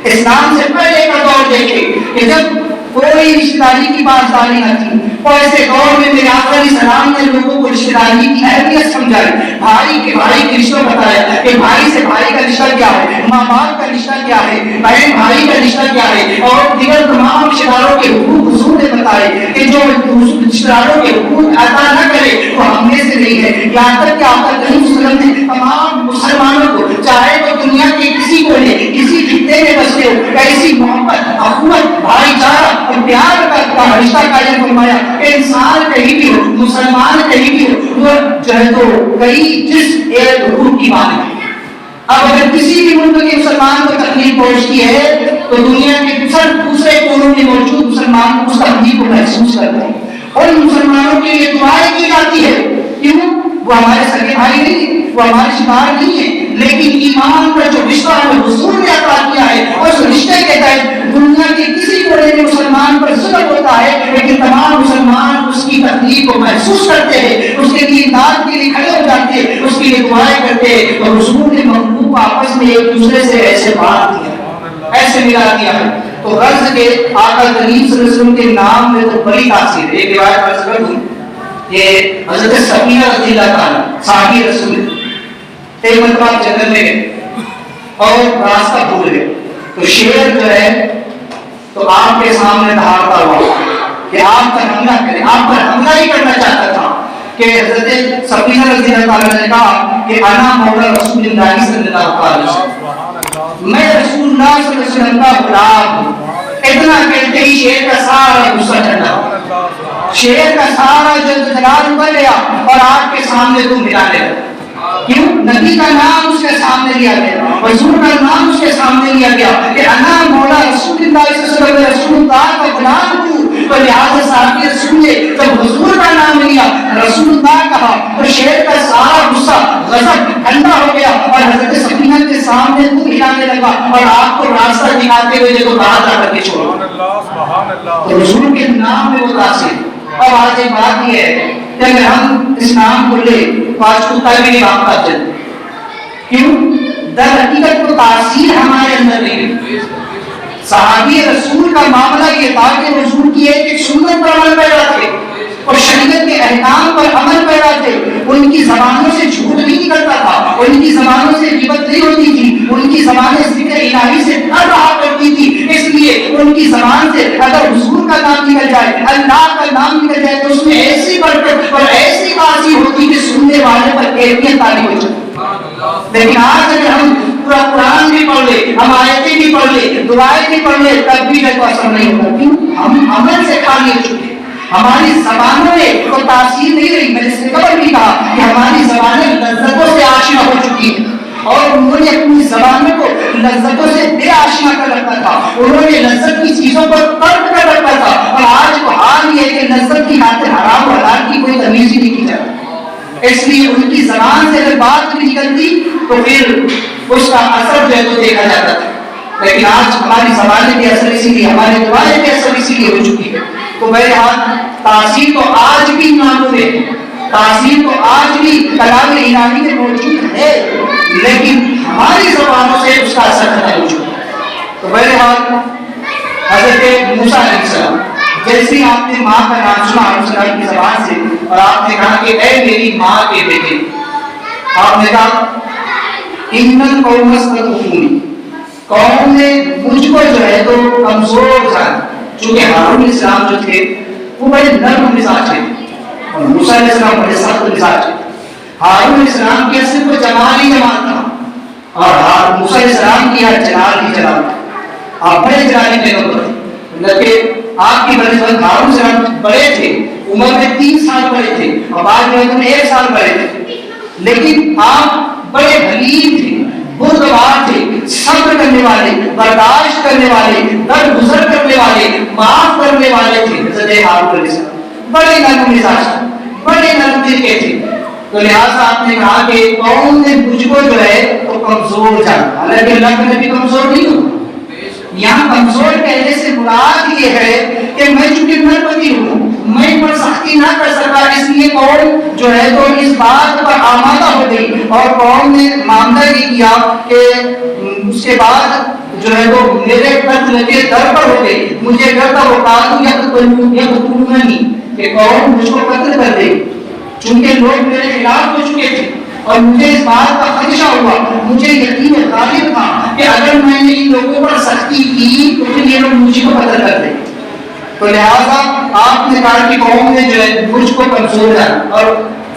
A: اسلام سے پہلے کا دور دیکھیں کہ جب کوئی رشتہ داری کی بات داری نہ تھی, اور ایسے دور میں میرے آقا علیہ السلام نے لوگوں کو رشتہ داری کی اہمیت سمجھائی, بھائی کے بھائی کے رشتہ بتایا کہ بھائی سے بھائی کا رشتہ کیا ہے, ماں باپ کا رشتہ کیا ہے, بہن بھائی کا رشتہ کیا ہے, اور دیگر تمام رشتہ داروں کے حقوق حضور نے بتائے کہ جو رشتہ داروں کے حقوق ادا نہ کرے وہ ہم میں سے نہیں ہے. یہاں تک کہ آقا کریم صلی اللہ علیہ وسلم نے تمام مسلمانوں کو, چاہے وہ دنیا کے کسی کونے کسی خطے میں بستے ہو, ایسی محبت, اخوت, بھائی چارہ اور پیار کا رشتہ قائم فرمایا کہ انسان کہیں بھی ہو, مسلمان کہیں بھی ہو, وہ جو ہے تو کئی جس ایک حقوق کی بات ہے. اب اگر کسی بھی ملک کے مسلمان کو تکلیف پہنچتی ہے تو دنیا کے دوسرے کونوں میں موجود مسلمان اس تکلیف کو محسوس کرتے ہیں, اور مسلمانوں کے لیے دعائیں کی جاتی ہے. کیوں؟ وہ ہمارے سگے بھائی نہیں, وہ ہمارے شمار نہیں ہے, لیکن ایمان کا جو رشتہ ہمیں حضور نے عطا کیا ہے اس رشتے کے تحت دنیا کے کسی کونے میں مسلمان پر ظلم ہوتا ہے لیکن تمام مسلمان اس کی تکلیف کو محسوس کرتے ہیں, اس کے لیے امداد کے لیے کھڑے ہو جاتے ہیں, اس کے لیے دعائیں کرتے ہیں. اور حضور نے مخلوق آپس میں ایک دوسرے سے ایسے بات کیا, ایسے ملا دیا ہے. تو غرض کے آقا کریم صلی اللہ علیہ وسلم کے نام میں تو بڑی تاثیر ہے. ایک روایت عرض کر دوں, یہ حضرت سفینہ رضی اللہ تعالیٰ صحابی رسول ایک مرتبہ جنگل میں گئے اور راستہ بھول گئے, تو شیر جو ہے تو آپ کے سامنے دھاڑتا ہوا کہ آپ پر حملہ کرے, آپ پر حملہ ہی کرنا چاہتا تھا کہ حضرت سفینہ رضی اللہ تعالیٰ نے کہا کہ انا مولا رسول اللہ صلی اللہ علیہ وسلم, میں رسول اللہ صلی اللہ علیہ وسلم کا غلام ہوں. اتنا کہتے ہی شیر کا سارا غصہ ٹھنڈا, شیر کا سارا جلال اتر گیا اور آپ کے سامنے تو ملانے لگا. کیوں؟ نبی کا نام اس کے سامنے لیا گیا, حضور کا نام اس کے سامنے لیا گیا کہ انا مولا رسول اللہ صلی اللہ علیہ وسلم, رسول اللہ کا غلام ہوں. تو لہٰذا صحابی رسول نے جب حضور کا نام لیا, رسول اللہ کہا, تو شیر کا سارا غصہ غضب ٹھنڈا ہو گیا اور حضرت سفینہ کے سامنے منہ ہلانے لگا اور آپ کو راستہ دکھاتے ہوئے دیکھو باہر جا کر کے چھوڑا. تو حضور کے نام میں وہ تاثیر اب آج ایک بات یہ ہے کہ اگر ہم اسلام کو لے تو آج کتا بھی نہیں بھاگتا چل. کیوں؟ در حقیقت تو تاثیر ہمارے اندر نہیں ہے. صحابی رسول کا معاملہ یہ تھا کہ حضور کی ایک سنت پر عمل پیدا تھے اور شریعت کے احکام پر عمل پیدا تھے. ان کی زبانوں سے جھوٹ نہیں نکلتا تھا, ان کی زبانوں سے غیبت نہیں ہوتی تھی, ان کی زبانیں ذکر الہی سے بھر رہا کرتی تھی. اس لیے ان کی زبان سے اگر حضور کا نام نکل جائے, اللہ کا نام نکل جائے تو اس میں ایسی برکت اور ایسی بازی ہوتی کہ سننے والے پر کیفیت تاری ہو جاتی. لیکن آج اگر ہم پورا قرآن بھی پڑھ لے, ہم آیتیں بھی پڑھ لے, دعائیں بھی پڑھ لے, تب بھی تو اثر نہیں ہوتا. کیوں؟ ہم عمل سے خالی ہو چکے. ہماری زبانوں میں کوئی تاثیر نہیں رہی. میں نے اس سے قبل بھی کہا کہ ہماری زبانیں لذتوں سے آشنا ہو چکی ہیں اور انہوں نے اپنی زبانوں کو لذتوں سے بے آشنا کر رکھا تھا. انہوں نے لذت کی چیزوں پر ترک کر رکھا تھا اور آج تو حال یہ ہے کہ لذت کی خاطر حرام و حلال کی کوئی تمیز ہی نہیں کی جاتی. اس لیے ان کی زبان سے اگر بات بھی نکلتی تو پھر اس کا اثر جو ہے تو دیکھا جاتا تھا. لیکن آج ہماری زبانیں بھی اثر اسی لیے, ہماری دعائیں بھی اثر اسی لیے ہو چکی ہے. تو بہرحال تاثیر تو آج بھی معلوم ہے, تاثیر تو آج بھی کلام الہی میں موجود ہے, لیکن ہماری زبانوں سے اس کا اثر ختم ہو چکا ہے. تو بہرحال حضرت موسیٰ علیہ السلام, جیسے آپ نے ماں کا نام سنا علیہ السلام کی زبان سے اور آپ نے کہا کہ اے میری ماں کے بیٹے, آپ نے کہا ان القوم استضعفونی, قوم نے مجھ کو جو ہے تو کمزور جانا. چونکہ ہارون علیہ السلام جو تھے وہ بڑے نرم مزاج تھے اور موسیٰ علیہ السلام بڑے سخت مزاج تھے. ہارون علیہ السلام کی اصل کو جمال ہی جمال تھا اور موسیٰ علیہ السلام کی جلال ہی جلال تھا. آپ بڑے جلالی پیغمبر تھے, بلکہ آپ کی بنسبت ہارون علیہ السلام بڑے تھے, عمر میں 3 سال بڑے تھے اور بعد میں 1 سال بڑے تھے. لیکن آپ بڑے حلیم تھے, بردبار تھے, صبر کرنے والے, برداشت کرنے والے, درگزر کرنے والے, معاف کرنے والے تھے. حضرت ہارون علیہ السلام بڑے نرم مزاج تھے, بڑے نرم دل کے تھے. تو لہٰذا آپ نے کہا کہ قوم نے مجھ کو جو ہے وہ کمزور جانا. حالانکہ اللہ کا نبی کمزور نہیں ہوتا. یہاں کمزور کہنے سے مراد یہ ہے کہ میں چونکہ نرپتی ہوں, میں پر سختی نہ کر سکا, اس لیے قوم جو ہے تو اس بات پر آمادہ ہو گئی اور قوم نے معاملہ یہ کیا کہ اس کے بعد جو ہے تو میرے قتل کے در پر ہو گئی. مجھے ڈر تھا وہ قاتل یا قتلوننی کہ قوم مجھ کو قتل کر دے, چونکہ لوگ میرے خلاف ہو چکے تھے اور مجھے اس بات کا خدشہ ہوا. مجھے یقین غالب تھا کہ اگر میں نے ان لوگوں پر سختی کی تو پھر یہ لوگ مجھے کو قتل کر دیں. تو لہٰذا آپ نے کہا کہ قوم نے جو ہے مجھ کو کمزور ہے اور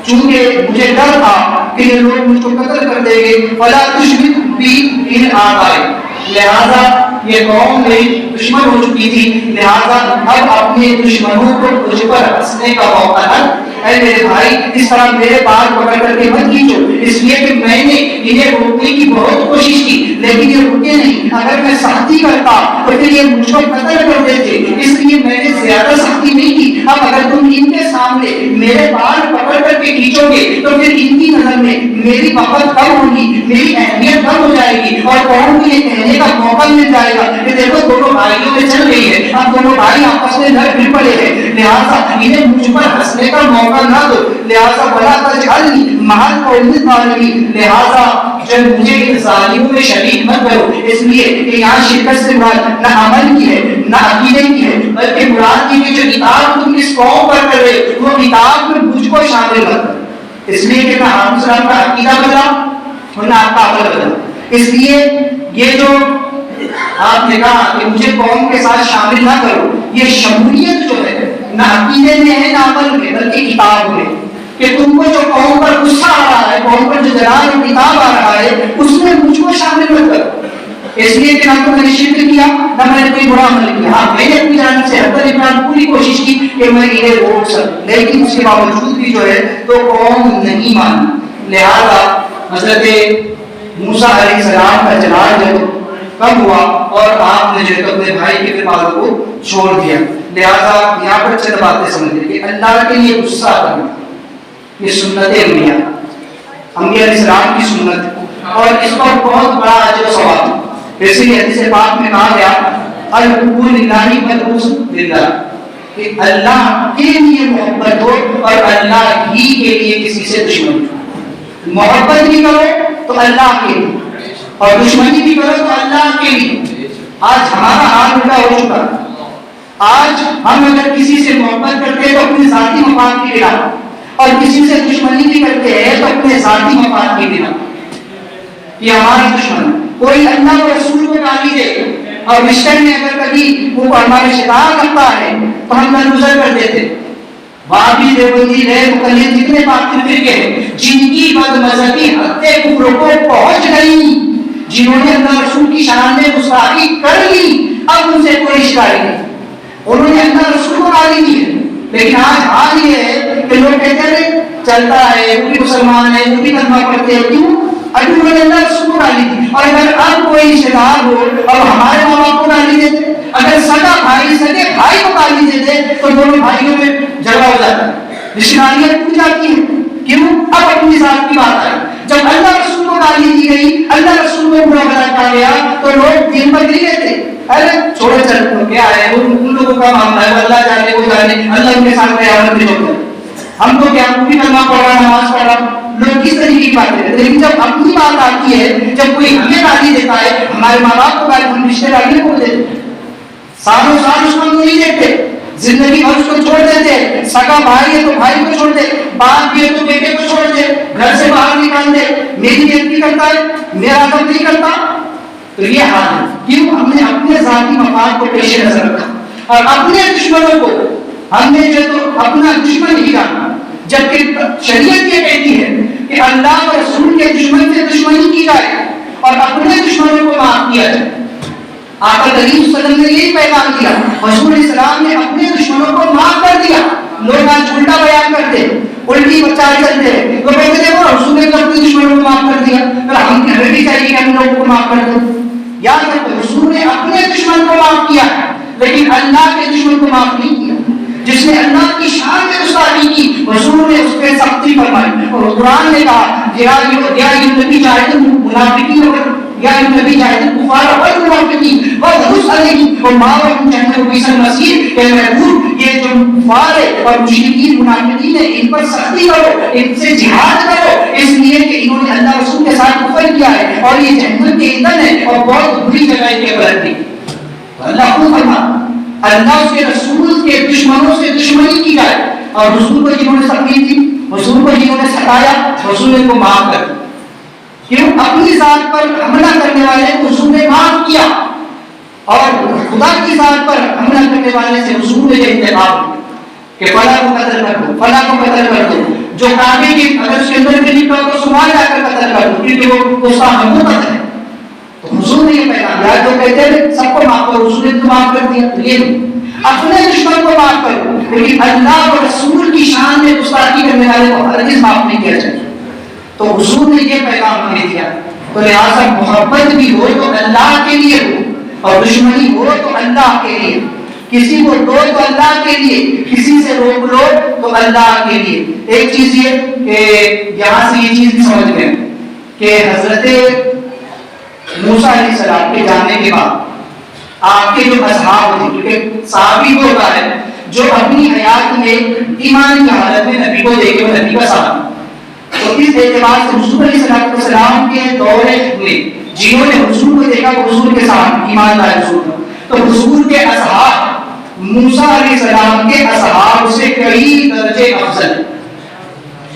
A: چونکہ مجھے ڈر تھا کہ یہ لوگ مجھ کو قتل کر دیں گے, فلا تشمت بی ان آبائے, لہذا یہ قوم میری دشمن ہو چکی تھی, لہذا اب اپنے دشمنوں کو مجھ پر ہنسنے کا موقع ہے. اے میرے بھائی, اس طرح میرے بال پکڑ کر کے مت کھینچو, اس لیے کہ میں نے انہیں روکنے کی بہت کوشش کی لیکن یہ رکے نہیں. اگر میں سختی کرتا تو پھر یہ مجھ کو قتل کر دیتے, اس لیے میں نے زیادہ سختی نہیں کی. اب اگر تم ان کے سامنے میرے بال پکڑ کر کے کھینچو گے تو پھر ان کی نظر میں میری وقت کم ہوگی, میری اہمیت کم ہو جائے گی اور قوم کو یہ کہنے کا موقع مل جائے گا کہ دیکھو دونوں بھائیوں میں چل رہی ہے, اب دونوں بھائی آپس میں لڑ پھر پڑے ہیں, لہٰذا انہیں مجھ پر ہنسنے کا موقع نہ دو. لہٰذا بلا تجعلنی مع القوم الظالمین, لہٰذا جب مجھے ان ظالموں میں شریک مت کرو. اس لیے کہ یہاں شرکت سے مراد نہ عمل کی ہے نہ عقیدے کی ہے, بلکہ مراد کی کہ جو کتاب تم اس قوم پر کر رہے وہ کتاب میں مجھ کو شامل مت کرو. اس لیے کہ نہ ہارون السلام کا عقیدہ بدلا اور نہ آپ کا عمل بدلا. اس لیے یہ جو آپ نے کہا کہ مجھے قوم کے ساتھ شامل نہ کرو, یہ شمولیت جو ہے نہ عقیدے میں ہے نہ عمل میں بلکہ کتاب میں, کہ تم کو جو قوم پر غصہ آ رہا ہے, قوم پر جو جلال اور کتاب آ رہا ہے, اس میں مجھ کو شامل مت کرو. اس لیے کہ نہ تو میں نے شرک کیا نہ میں نے کوئی برا عمل کیا. ہاں میں نے اپنی جانب سے حد الامکان پوری کوشش کی کہ میں انہیں روک سکوں, لیکن اس کے باوجود بھی جو ہے تو قوم نہیں مانی. لہذا حضرت موسیٰ علیہ السلام کا جلال جو کم ہوا اور آپ نے جو اپنے بھائی کے والوں کو چھوڑ دیا. لہذا یہاں پر چند باتیں سمجھیں کہ اللہ کے لیے غصہ کرنا یہ سنت انبیاء, انبیاء علیہ السلام کی سنت اور اس پر بہت بڑا اجر و ثواب ہے. اسی لیے حدیث پاک میں کہا گیا الحب للہ والبغض للہ, کہ اللہ کے لیے محبت ہو اور اللہ ہی کے لیے کسی سے دشمنی ہو. محبت بھی کرو تو اللہ کے لیے اور دشمنی بھی کرو تو اللہ کے لیے. آج ہمارا حال الٹا ہو چکا. آج ہم اگر کسی سے محبت کرتے ہیں تو اپنے ذاتی مفاد کی بنا اور کسی سے دشمنی بھی کرتے ہیں تو اپنے ذاتی مفاد کی بنا. یہ ہمارا دشمن. کوئی اللہ اور رسول کو گالی دے اور رشتے میں اگر کبھی وہ ہمارے شکار کرتا ہے تو ہم درگزر کر دیتے. وہابی دیوبندی ہے مقلد جتنے باطل فرقے ہیں جن کی بدمذہبی حد کفر کو پہنچ گئی, جنہوں نے اللہ رسول کی شان میں گستاخی کر لی, اب ان سے کوئی شکایت نہیں. انہوں نے اللہ رسول کو گالی دی ہے, لیکن آج حال یہ ہے کہ لوگ کہتے ہیں چلتا ہے وہ بھی مسلمان ہے وہ بھی کلمہ پڑھتے ہیں. کیوں؟ ابھی انہوں نے اللہ رسول کو گالی دی. اور اگر اب کوئی رشتے دار ہو اور ہمارے ماں باپ کو گالی دیتے, اگر سگا بھائی سگے بھائی کو گالی دیتے تو دونوں بھائیوں میں جھگڑا ہو جاتا ہے, رشتے داریاں ٹوٹ جاتی ہیں. کیوں؟ اب اپنی ذات کی بات ہے. جب اللہ رسول کو گالی دی گئی, اللہ رسول کو برا بھلا کہا گیا تو لوگ دین پر نہیں لیتے. ارے چھوڑو چل کیا ہے وہ ان لوگوں کا معاملہ ہے, اللہ جانے وہ جانے, اللہ ان کے ساتھ قیامت میں ہوتا ہے. ہم تو کیا بھی کلمہ پڑھ رہا نماز پڑھ رہا, لوگ کس طریقے کی بات کرتے ہیں. لیکن جب اپنی بات آتی ہے, جب کوئی ہمیں گالی دیتا ہے, ہمارے ماں باپ کو گالی, ہم رشتے داریوں کو دیتے ہیں, سالوں سال اس کو نہیں دیکھتے, زندگی بھر اس کو چھوڑ دیتے. سگا بھائی ہے تو بھائی کو چھوڑ دے, باپ بھی ہے تو بیٹے کو چھوڑ دے, گھر سے باہر نکال دے, میری بےزتی کرتا ہے میرا ادب نہیں کرتا. تو یہ حال ہے. کیوں؟ ہم نے اپنے ذاتی مفاد کو پیش نظر رکھا اور اپنے دشمنوں کو ہم نے جو تو اپنا دشمن ہی جانا, جبکہ شریعت یہ کہتی ہے کہ اللہ اور رسول کے دشمن سے دشمنی کی جائے اور اپنے دشمنوں کو معاف کیا جائے. آقا کریم صلی اللہ علیہ وسلم نے یہی پیغام دیا. حضور السلام نے اپنے دشمنوں کو معاف کر دیا. لوگ آج الٹا بیان کرتے, الٹی بچائے چلتے ہیں. وہ کہتے ہیں وہ رسول نے اپنے دشمنوں کو معاف کر دیا, ہمیں بھی چاہیے کہ ہم لوگوں کو معاف کر دیں. یاد رکھو, رسول نے اپنے دشمن کو معاف کیا لیکن اللہ کے دشمن کو معاف نہیں کیا. جس نے اللہ کی شان میں گستاخی کی, حضور نے اس پہ سختی فرمائی. اور قرآن نے کہا یا النبی جاہد المنافقین یا النبی جاہد الکفار والمنافقین واغلظ علیہم ومأواہم جہنم وبئس المصیر. کہ محبوب یہ جو کفار اور مشرکین منافقین ہیں ان پر سختی کرو, ان سے جہاد کرو, اس لیے کہ انہوں نے اللہ رسول کے ساتھ کفر کیا ہے اور یہ جہنم کے ایندھن ہے اور بہت بری جگہ ہے قبر کی. اللہ کو فرما اللہ اس کے رسول کے دشمنوں سے دشمنی کی جائے اور رسول کو جنہوں نے تکلیف دی, رسول کو جنہوں نے ستایا, رسول نے کو معاف کر دیا. کیوں؟ اپنی ذات پر حملہ کرنے والے کو رسول نے معاف کیا اور خدا کی ذات پر حملہ کرنے والے سے رسول نے انتخاب کہ فلاں کو قتل کر دو, فلاں کو قتل کر دو. جو کعبے کی اگر اس کے اندر بھی نکلا تو سوال جا کر قتل کر دو کیونکہ وہ اس کا حکومت ہے. تو حضور نے یہ پیغام دیا, جو کہتے ہیں سب کو معاف کرو, رسول نے تو معاف کر دیا. یہ اپنے دشمن کو معاف کرو, لیکن اللہ اور رسول کی شان میں گستاخی کرنے والے کو ہرگز معاف نہیں کیا جائے. تو حضور نے یہ پیغام ہمیں دیا. تو لہٰذا محبت بھی ہو تو اللہ کے لیے ہو اور دشمنی ہو تو اللہ کے لیے. کسی کو دو تو اللہ کے لیے, کسی سے روک لو تو اللہ کے لیے. ایک چیز یہ کہ یہاں سے یہ چیز بھی سمجھ گئے کہ حضرت موسیٰ علیہ السلام کے جانے کے بعد آپ کے جو اصحاب تھے, کیونکہ صحابی وہ ہوتا ہے جو اپنی حیات میں ایمان کی حالت میں نبی کو دیکھے وہ نبی کا صحابی. تو اس اعتبار سے حضور علیہ السلام کے دورے میں جنہوں نے حضور کو دیکھا وہ حضور کے ساتھ ایمان لائے حضور کو. تو حضور کے اصحاب موسیٰ علیہ السلام کے اصحاب سے کئی درجے افضل,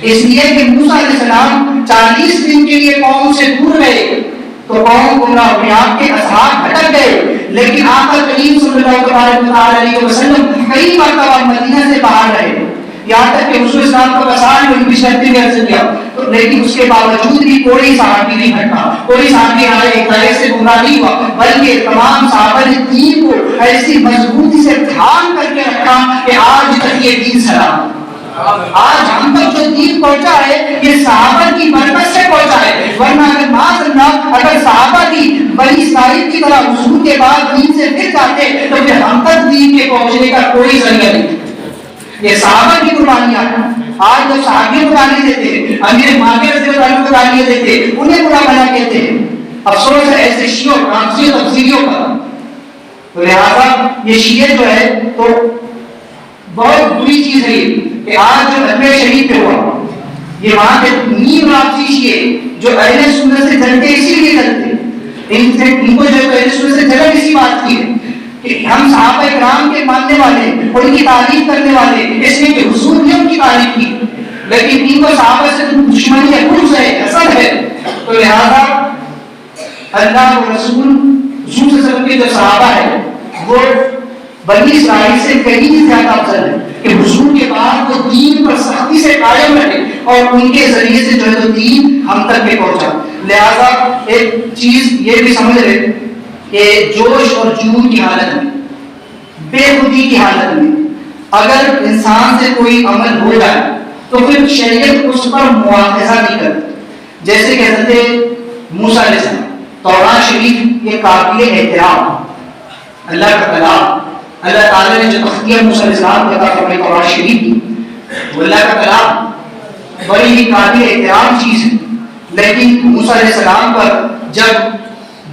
A: اس لیے کہ موسیٰ علیہ السلام 40 دن کے لیے قوم سے دور رہے تو قوم گمراہ ہوئی, آپ کے اصحاب بھٹک گئے. لیکن آقا کریم صلی اللہ علیہ وسلم کئی مرتبہ مدینہ سے باہر رہے, یہاں تک کہ حضور اسلام کو بسان میں بھی شرطی میں عرض کیا. تو لیکن اس کے باوجود بھی کوئی صحابی نہیں ہٹا, کوئی صحابی آئے ایک طرح سے گمراہ نہیں ہوا, بلکہ تمام صحابہ نے دین کو ایسی مضبوطی سے تھام کر کے رکھا کہ آج تک یہ دین سلام. آج ہم تک جو دین پہنچا ہے یہ صحابہ کی برکت سے پہنچا ہے, ورنہ اگر معاذ اللہ اگر صحابہ کی بنی اسرائیل کی طرح حضور کے بعد دین سے پھر جاتے تو پھر ہم تک دین کے پہنچنے کا کوئی ذریعہ نہیں. یہ صحابہ کی قربانیاں ہیں. آج جو صحابیوں کو گالی دیتے ہیں, امیر معاویہ رضی اللہ عنہ کو گالی دیتے ہیں, انہیں برا بھلا کہتے ہیں. افسوس ہے ایسے شیعوں رافضیوں تفسیریوں کا. تو لہٰذا یہ شیعہ جو ہے تو بہت بری چیز ہے کہ آج جو اجمیر شریف پہ ہوا یہ وہاں پہ نیم واپسی ہے جو اہل سنت سے جلتے اسی لیے جلتے ان کو جو اہل سنت سے جلن اسی بات کی ہے کہ ہم صحابہ کرام کے ماننے والے ان کی تعریف کرنے والے اس لیے کہ حضور نے ان کی تعریف کی لیکن ان کو صحابہ سے دشمنی ہے بغض ہے حسد ہے تو لہذا اللہ و رسول حضور صلی اللہ علیہ وسلم کے جو صحابہ ہے وہ بنی اسرائیل سے کہیں زیادہ افضل ہے کہ حضور کے بعد وہ دین پر سختی سے قائم رہے اور ان کے ذریعے سے جو ہے دین ہم تک بھی پہنچا. لہذا ایک چیز یہ بھی سمجھ رہے کہ جوش اور جنون کی حالت میں بے خودی کی حالت میں اگر انسان سے کوئی عمل ہو جائے تو پھر شریعت اس پر مواخذہ نہیں کرتی. جیسے کہ حضرت موسیٰ علیہ السلام تورات شریف یہ قابل احترام اللہ کا کلام اللہ تعالیٰ نے جو تختیہ موسیٰ علیہ السلام کو عطا فرمائی تورات شریف کی وہ اللہ کا کلام بڑی ہی قابل احترام چیز ہے. لیکن موسیٰ علیہ السلام پر جب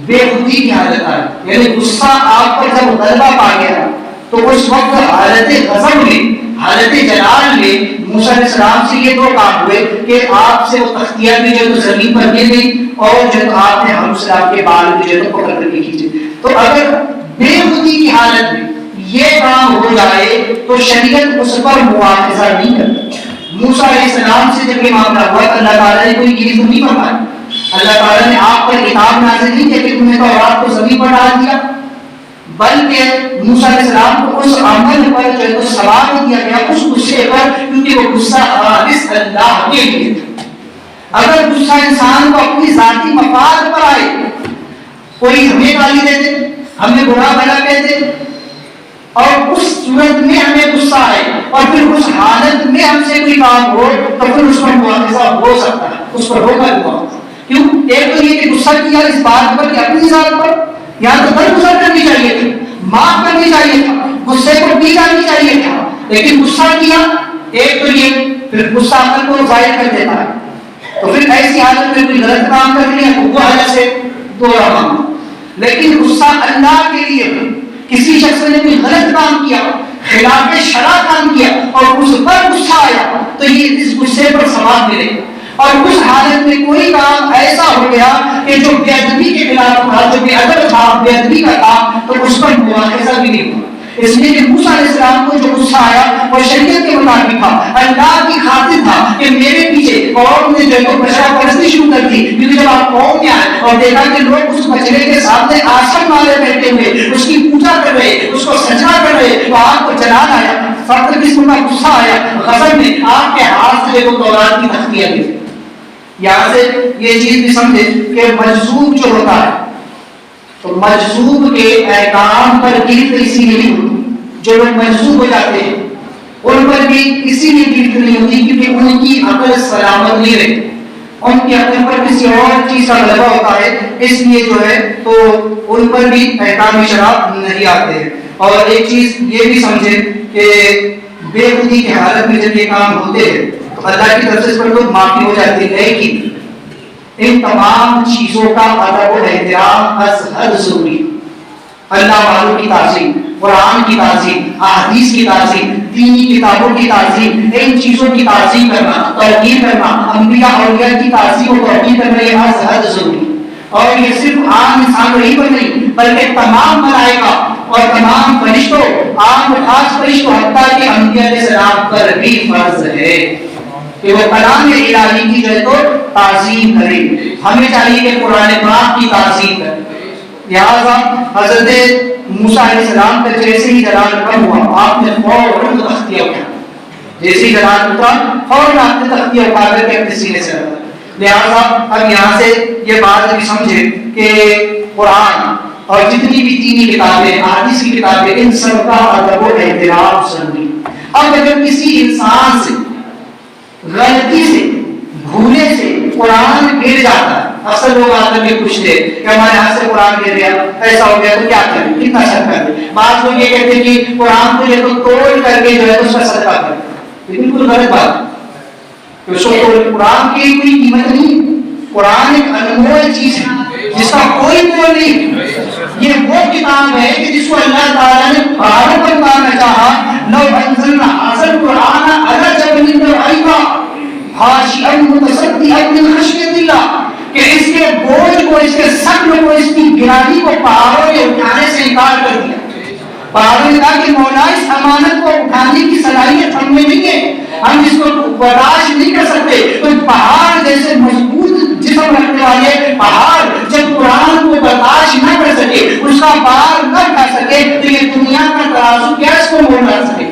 A: بے خودی کی حالت آئی یعنی غصہ آپ پر جب غلبہ پا گیا تو اس وقت حالت غضب میں حالت جلال میں موسیٰ علیہ السلام سے یہ دو کام ہوئے کہ آپ سے وہ تختیہ بھی جو تو زمین پر گر گئی اور جو آپ نے ہم السلام کے بال بھی جو تو پکڑ کر کے کھینچے. تو اگر بے خودی کی حالت میں یہ کام ہو جائے تو شریعت اس پر مواخذہ نہیں کرتی. موسیٰ علیہ السلام سے جب یہ معاملہ ہوا تو اللہ تعالیٰ نے کوئی گریز نہیں فرمائی. اللہ تعالیٰ نے آپ پر کتاب نازل نہیں کیا کہ تم نے تورات کو زمین پر ڈال دیا بلکہ موسیٰ علیہ السلام کو اس عمل پر جو ہے تو سوال دیا گیا اس غصے پر کیونکہ وہ غصہ خالص اللہ کے لیے تھا. اگر غصہ انسان کو اپنی ذاتی مفاد پر آئے کوئی ہمیں گالی دے دے ہمیں برا بھلا کہہ دے اور اس صورت میں ہمیں غصہ آئے اور پھر اس حالت میں ہم سے کوئی کام ہو تو پھر اس پر مواخذہ ہو سکتا ہے اس پر ہوگا مواخذہ. کیوں؟ ایک تو یہ کہ غصہ کیا اس بات پر کہ اپنی ذات پر یا تو درگزر کرنی چاہیے تھی معاف کرنی چاہیے تھا غصے کو پی جانی چاہیے تھا لیکن غصہ کیا ایک تو یہ پھر غصہ عقل کو ظاہر کر دیتا ہے تو پھر ایسی حالت میں کوئی غلط کام کر لیا تو وہ حالت سے دوہرا معاملہ. لیکن غصہ اللہ کے لیے کسی شخص نے کوئی غلط کام کیا خلاف شرع کام کیا اور اس پر غصہ آیا تو یہ اس غصے پر ثواب ملے اور اس حالت میں کوئی کام ایسا ہو گیا کہ جو بے ادبی کے خلاف تھا جو بے ادب تھا بے ادبی کا کام تو اس پر مواخذہ بھی نہیں ہوا. اس لیے کہ موسیٰ علیہ السلام کو جو غصہ آیا وہ شریعت کے مطابق تھا اللہ کی خاطر تھا کہ میرے پیچھے قوم نے جو ہے بچڑا پرستی شروع کر دی کیونکہ جب آپ قوم میں آئے اور دیکھا کہ لوگ اس بچڑے کے سامنے آسن والے بیٹھے ہوئے اس کی پوجا کر رہے اس کو سجا کر رہے تو آپ کو جلال آیا فخر قسم کا غصہ آیا غضب میں آپ کے ہاتھ سے وہ تورات کی تختیاں دی. یہاں سے یہ چیز بھی سمجھے کہ مجذوب جو ہوتا ہے تو مجذوب کے احکام پر گرفت اسی لیے نہیں ہوتی. جو لوگ مجذوب ہو جاتے ہیں ان پر بھی اسی لیے گرفت نہیں ہوتی کیونکہ ان کی عقل سلامت نہیں رہتی ان کی عقل پر کسی اور چیز کا غلبہ ہوتا ہے اس لیے جو ہے تو ان پر بھی احکام شرع نہیں آتے ہیں. اور ایک چیز یہ بھی سمجھے کہ بے خودی کی حالت میں جب یہ کام ہوتے ہیں تو اللہ کی طرف سے اس پر تو معافی ہو جاتی ہے لیکن ان تمام چیزوں کا ادب و احترام از حد ضروری. اللہ والوں کی تعظیم قرآن کی تعظیم احادیث کی تعظیم دینی کتابوں کی تعظیم ان چیزوں کی تعظیم کرنا توقیر کرنا انبیاء اولیاء کی تعظیم و توقیر کرنا یہ از حد ضروری. اور یہ صرف عام انسانوں ہی پر نہیں بلکہ تمام ملائکہ اور تمام فرشتوں عام و خاص فرشتوں حتیٰ کہ انبیاء علیہ السلام پر بھی فرض ہے کہ وہ کلام الہی کی جو ہے تو تعظیم کریں. ہمیں چاہیے کہ قرآن پاک کی تعظیم کریں. لہٰذا حضرت موسیٰ علیہ السلام کا جیسے ہی جلال کم ہوا آپ نے فوراً تختیہ اٹھا جیسے ہی جلال اترا فوراً آپ نے تختیہ اٹھا کر کے اپنے سینے سے رکھا. لہٰذا اب یہاں سے یہ بات بھی سمجھے کہ قرآن اور جتنی بھی دینی کتابیں احادیث کی کتابیں ان سب کا ادب و احترام ضروری. اب اگر کسی انسان سے غلطی سے بھولے سے قرآن گر جاتا ہے اکثر لوگ آ کر کے پوچھتے کہ ہمارے ہاتھ سے قرآن گر گیا ایسا ہو گیا تو کیا کریں کتنا شک کر دیں. بعض لوگ یہ کہتے ہیں کہ قرآن کو جو توڑ کر کے جو ہے اس کا صدقہ کریں. یہ بالکل غلط بات ہے. قرآن کی کوئی قیمت نہیں. قرآن ایک انمول چیز ہے جس کا کوئی مول نہیں. یہ وہ کتاب ہے کہ جس کو اللہ تعالیٰ نے پہاڑوں پر اتارنا چاہا. لو انزلنا هذا القرآن على جبل لرأيته خاشعا متصدعا من خشية الله کہ اس کے بوجھ کو، اس کے ثقل کو، اس کی گرانی کو پہاڑوں نے اٹھانے سے انکار کر دیا. پہاڑوں نے کہا کہ مولا اس امانت کو اٹھانے کی صلاحیت ہم میں نہیں ہے، ہم اس کو برداشت نہیں کر سکتے. تو پہاڑ جیسے مضبوط جسم رکھنے والے پہاڑ جب قرآن کو برداشت نہ کر سکے، اس کا بار نہ اٹھا سکے، تو یہ دنیا کا ترازو کیا اس کو موڑ ڈال سکے؟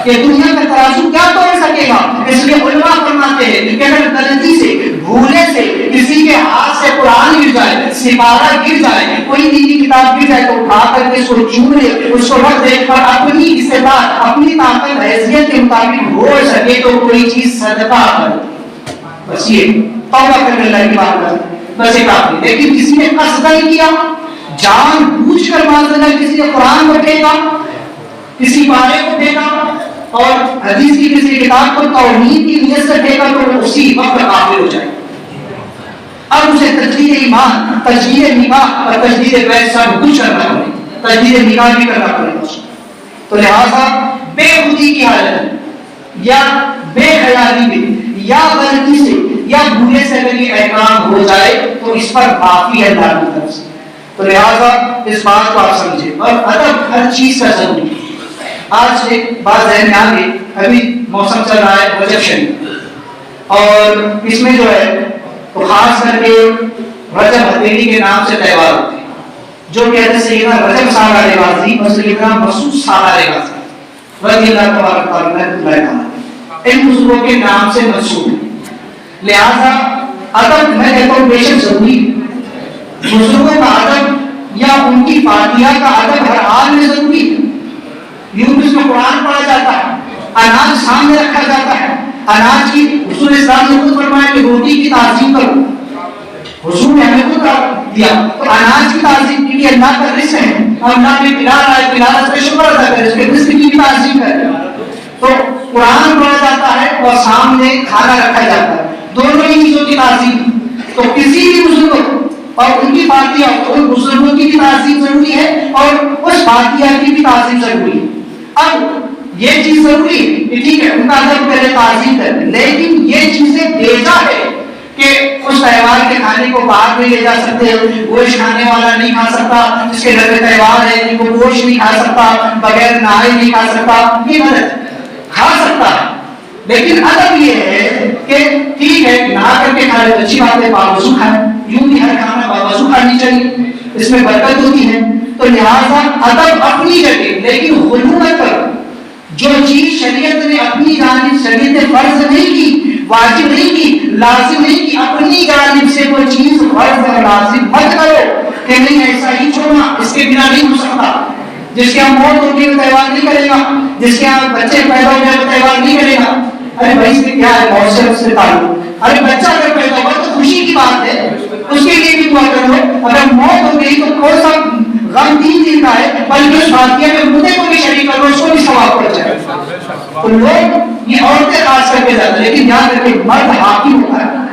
A: یہ دنیا کا ترازو کیا توڑ سکے گا؟ اس لیے علماء فرماتے ہیں کہ اگر غلطی سے، بھولے سے کسی کے ہاتھ سے قرآن گر جائے، سپارہ گر جائے، کوئی دینی کتاب گر جائے، تو اٹھا کر کے اس کو چوم لے، اس کو رکھ دے اور اپنی استطاعت، اپنی طاقت حیثیت کے مطابق ہو سکے تو کوئی چیز صدقہ کر. بس یہ توبہ کر اللہ کی بات کر، بس یہ کافی. لیکن کسی نے قصد نہیں کیا، جان بوجھ کر معاذ اللہ کسی نے قرآن کو پھینکا، کسی پارے کو پھینکا اور حدیث کی کسی کتاب کو توحید کی نیت سے پھینکا، تو اسی وقت کافر ہو جائے. اب اسے تجدید ایمان، تجدید نکاح اور تجدید بیت سب کچھ کرنا پڑے، تجدید نکاح بھی کرنا پڑے گا. تو لہٰذا بے خودی کی حالت یا بے خیالی میں یا غلطی سے یا بھولے سے اگر یہ احکام ہو جائے تو اس پر معافی ہے اللہ کی طرف سے. تو لہٰذا اس بات کو آپ سمجھیں. اور ادب ہر چیز کا ضروری ہے. آج ایک بات ذہن میں آ گئی، ابھی موسم چل رہا ہے رجب شریف، اور اس میں جو ہے تو خاص کر کے رجب ہتھیلی کے نام سے تہوار ہوتے ہیں، جو کہتے سیدنا رجب صاحب علیہ غازی اور سیدنا مسعود صاحب علیہ غازی رضی اللہ تبارک تعالیٰ ان بزرگوں کے نام سے منسوب ہے. لہذا ادب میں کہتا ہوں بے شک ضروری ہے. بزرگوں کا ادب یا ان کی فاتحہ کا ادب ہر حال میں ضروری ہے. یوں اس میں قرآن پڑھا جاتا ہے، اناج سامنے رکھا جاتا ہے، اناج کی حضور اسلام نے خود فرمایا کہ روٹی کی تعظیم کرو، حضور نے ہمیں خود دیا. تو اناج کی تعظیم کی اللہ کا رزق ہے، اور اللہ نے پلا رہا ہے، پلا رہا ہے، شکر ادا کرے، اس کے رزق کی بھی تعظیم کرے. تو قرآن پڑھا جاتا ہے اور سامنے کھانا رکھا جاتا ہے، دونوں ہی چیزوں کی تعظیم. تو کسی بھی بزرگ اور ان کی فاتحہ، ان بزرگوں کی بھی تعظیم ضروری ہے اور اس فاتحہ کی بھی تعظیم ضروری ہے. اب یہ چیز ضروری ہے کہ ٹھیک ہے ان کا ادب پہلے تعظیم کریں، لیکن یہ چیزیں بھیجا ہے کہ اس تہوار کے کھانے کو باہر نہیں لے جا سکتے، گوشت کھانے والا نہیں کھا سکتا، جس کے گھر میں تہوار ہے وہ گوشت نہیں کھا سکتا، بغیر نہائے نہیں کھا سکتا. یہ غلط ہے، کھا سکتا ہے لیکن ادب یہ ہے کہ ٹھیک ہے نہا کر کے کھائے تو اچھی بات ہے، باوضو کھائے. یوں بھی ہر کھانا باوضو کھانی چاہیے، اس میں برکت ہوتی ہے. تو لہٰذا ادب اپنی جگہ، لیکن غلو نہ کرو. جو چیز شریعت نے اپنی جانب، شریعت نے فرض نہیں کی، واجب نہیں کی، لازم نہیں کی، اپنی جانب سے وہ چیز فرض اور لازم مت کرو کہ نہیں ایسا ہی چھوڑنا، اس کے بنا نہیں ہو سکتا. جس کے یہاں موت ہوگی وہ تہوار نہیں کرے گا، جس کے یہاں بچے پیدا ہو جائے وہ تہوار نہیں کرے گا. ارے بھائی اس میں کیا ہے، موت سے اس سے تعلق. ارے بچہ اگر پیدا ہوا تو خوشی کی بات ہے، اس کے لیے بھی دعا کرو. اگر موت ہو گئی تو کون سا غم تین دن کا ہے، بلکہ اس فاتحہ میں مردے کو بھی شریک کرو، اس کو بھی ثواب پڑ جائے. تو لوگ یہ عورتیں خاص کر کے جاتے ہیں، لیکن یاد رکھیں مرد حاکم ہوتا ہے.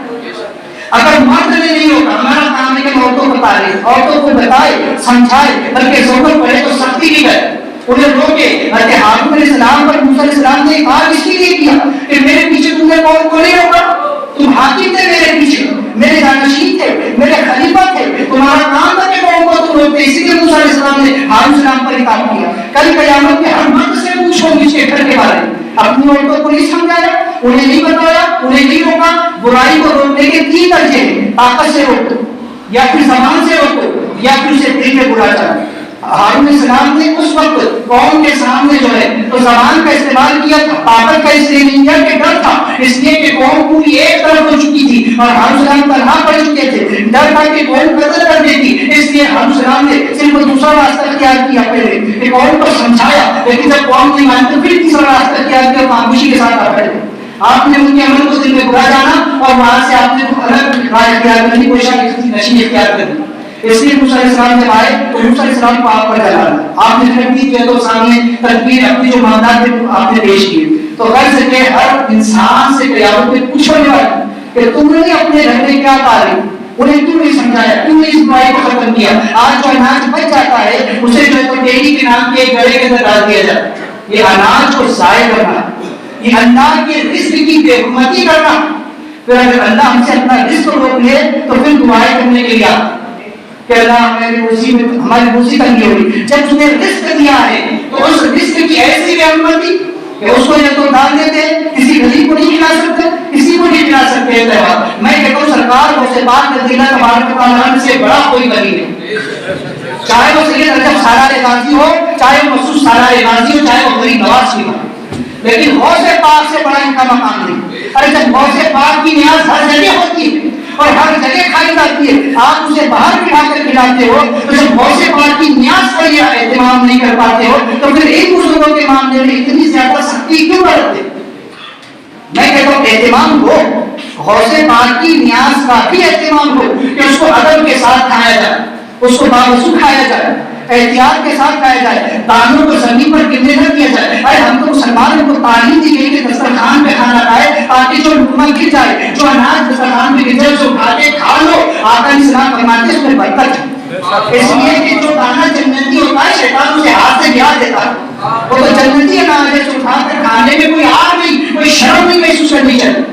A: اگر مرد نے نہیں ہوتا، ہمارا کام ہے کہ عورتوں کو بتائے، عورتوں کو بتائے، سمجھائے، بلکہ ضرورت پڑے تو سختی بھی کرے، انہیں روکے. حضرت ہارون علیہ السلام پر موسیٰ علیہ السلام نے کہا اس لیے کیا کہ میرے پیچھے تم نے قوم کو نہیں روکا، تم حاکم تھے میرے پیچھے، میرے جانشین تھے، میرے خلیفہ تھے، تمہارا کام تھا کہ قوم کو تم روکتے. اسی لیے موسیٰ علیہ السلام نے ہارون علیہ السلام پر خطاب کیا. کل قیامت میں ہر مرد سے پوچھو اس کے گھر کے بارے میں. اپنی عورتوں کو نہیں سمجھایا، انہیں نہیں بتایا، انہیں نہیں روکا. برائی کو روکنے کے تین درجے ہیں، طاقت سے روکو یا پھر زبان سے روکو یا پھر اسے دل میں برا چاہو. ہارون علیہ السلام نے اس وقت قوم کے سامنے جو ہے تو زبان کا استعمال کیا تھا، طاقت کا اس لیے نہیں کیا کہ ڈر تھا، اس لیے کہ قوم پوری ایک طرف ہو چکی تھی اور ہارون علیہ السلام تنہا پڑ چکے تھے. ڈر تھا کہ قوم قتل کر دیتی، اس لیے ہارون علیہ السلام نے صرف دوسرا راستہ اختیار کیا پہلے کہ قوم کو سمجھایا. لیکن جب قوم نہیں مانی تو پھر تیسرا راستہ اختیار کیا، خاموشی کے ساتھ آپ بیٹھے. آپ نے ان کے عمل کو دل میں برا جانا اور وہاں سے آپ نے الگ رائے اختیار کرنی، کوئی نشی اختیار کرنی. اس لیے موسیٰ علیہ السلام جب آئے تو موسیٰ علیہ السلام کو آپ پر جلانا، آپ نے تکبیر جو تو سامنے تکبیر اپنی جو معاملات آپ نے پیش کیے. تو غرض کہ ہر انسان سے قیامت میں پوچھنے والا کہ تم نے اپنے گھر میں کیا تعلیم، انہیں کیوں نہیں سمجھایا, کیوں نہیں اس برائی کو ختم کیا؟ آج جو اناج بچ جاتا ہے اسے جو ہے تو ڈیری کے نام کے ایک گڑے کے اندر ڈال دیا جاتا ہے. یہ اناج کو ضائع کرنا, یہ اللہ کے رزق کی بے حرمتی کرنا. پھر اگر اللہ ہم سے اپنا رزق روک لے تو پھر دعائیں کرنے کے لیے آتے کہ اللہ ہماری روزی تنگی ہوگی. جب تم نے رزق دیا ہے تو اس رزق کی ایسی بے حرمتی کہ اس کو یا تو ڈال دیتے, کسی غریب کو نہیں کھلا سکتے, کسی کو نہیں کھلا سکتے. میں کہتا ہوں سرکار کو سے بات کر دینا تبارک و تعالیٰ سے بڑا کوئی ولی نہیں, چاہے وہ سید رجب سالار غازی ہو, چاہے وہ مسعود سالار غازی ہو, چاہے وہ غریب نواز بھی ہو, لیکن غوث پاک سے بڑا ان کا مقام نہیں. ارے جب غوث پاک کی نیاز ہر جگہ ہوتی ہے اور ہر جگہ کھائی جاتی ہے, آپ اسے باہر بٹھا کر کھلاتے ہو, تو جب غوث پاک کی نیاز کا یہ اہتمام نہیں کر پاتے ہو تو پھر ایک بزرگوں کے معاملے میں اتنی زیادہ سختی کیوں برتتے؟ میں کہتا ہوں اہتمام ہو, غوث پاک کی نیاز کا بھی اہتمام ہو کہ اس کو ادب کے ساتھ کھایا جائے, اس کو باوضو کھایا جائے, احتیاط کے ساتھ کھایا جائے, دانوں کو زمین پر گرنے نہ دیا جائے. ارے ہم تو مسلمانوں کو تعلیم دی گئی کہ دسترخوان پہ کھانا کھائے تاکہ جو لقمہ گر جائے, جو اناج دسترخوان پہ گر جائے, جو کھاتے کھا لو. آقا علیہ السلام فرماتے ہیں اس میں برکت ہے, اس لیے کہ جو دانا جنتی ہوتا ہے شیطان اسے ہاتھ سے گرا دیتا ہے, وہ تو جنتی اناج ہے, جو اٹھا کر کھانے میں کوئی آر نہیں, کوئی شرم نہیں محسوس کرنی چاہیے.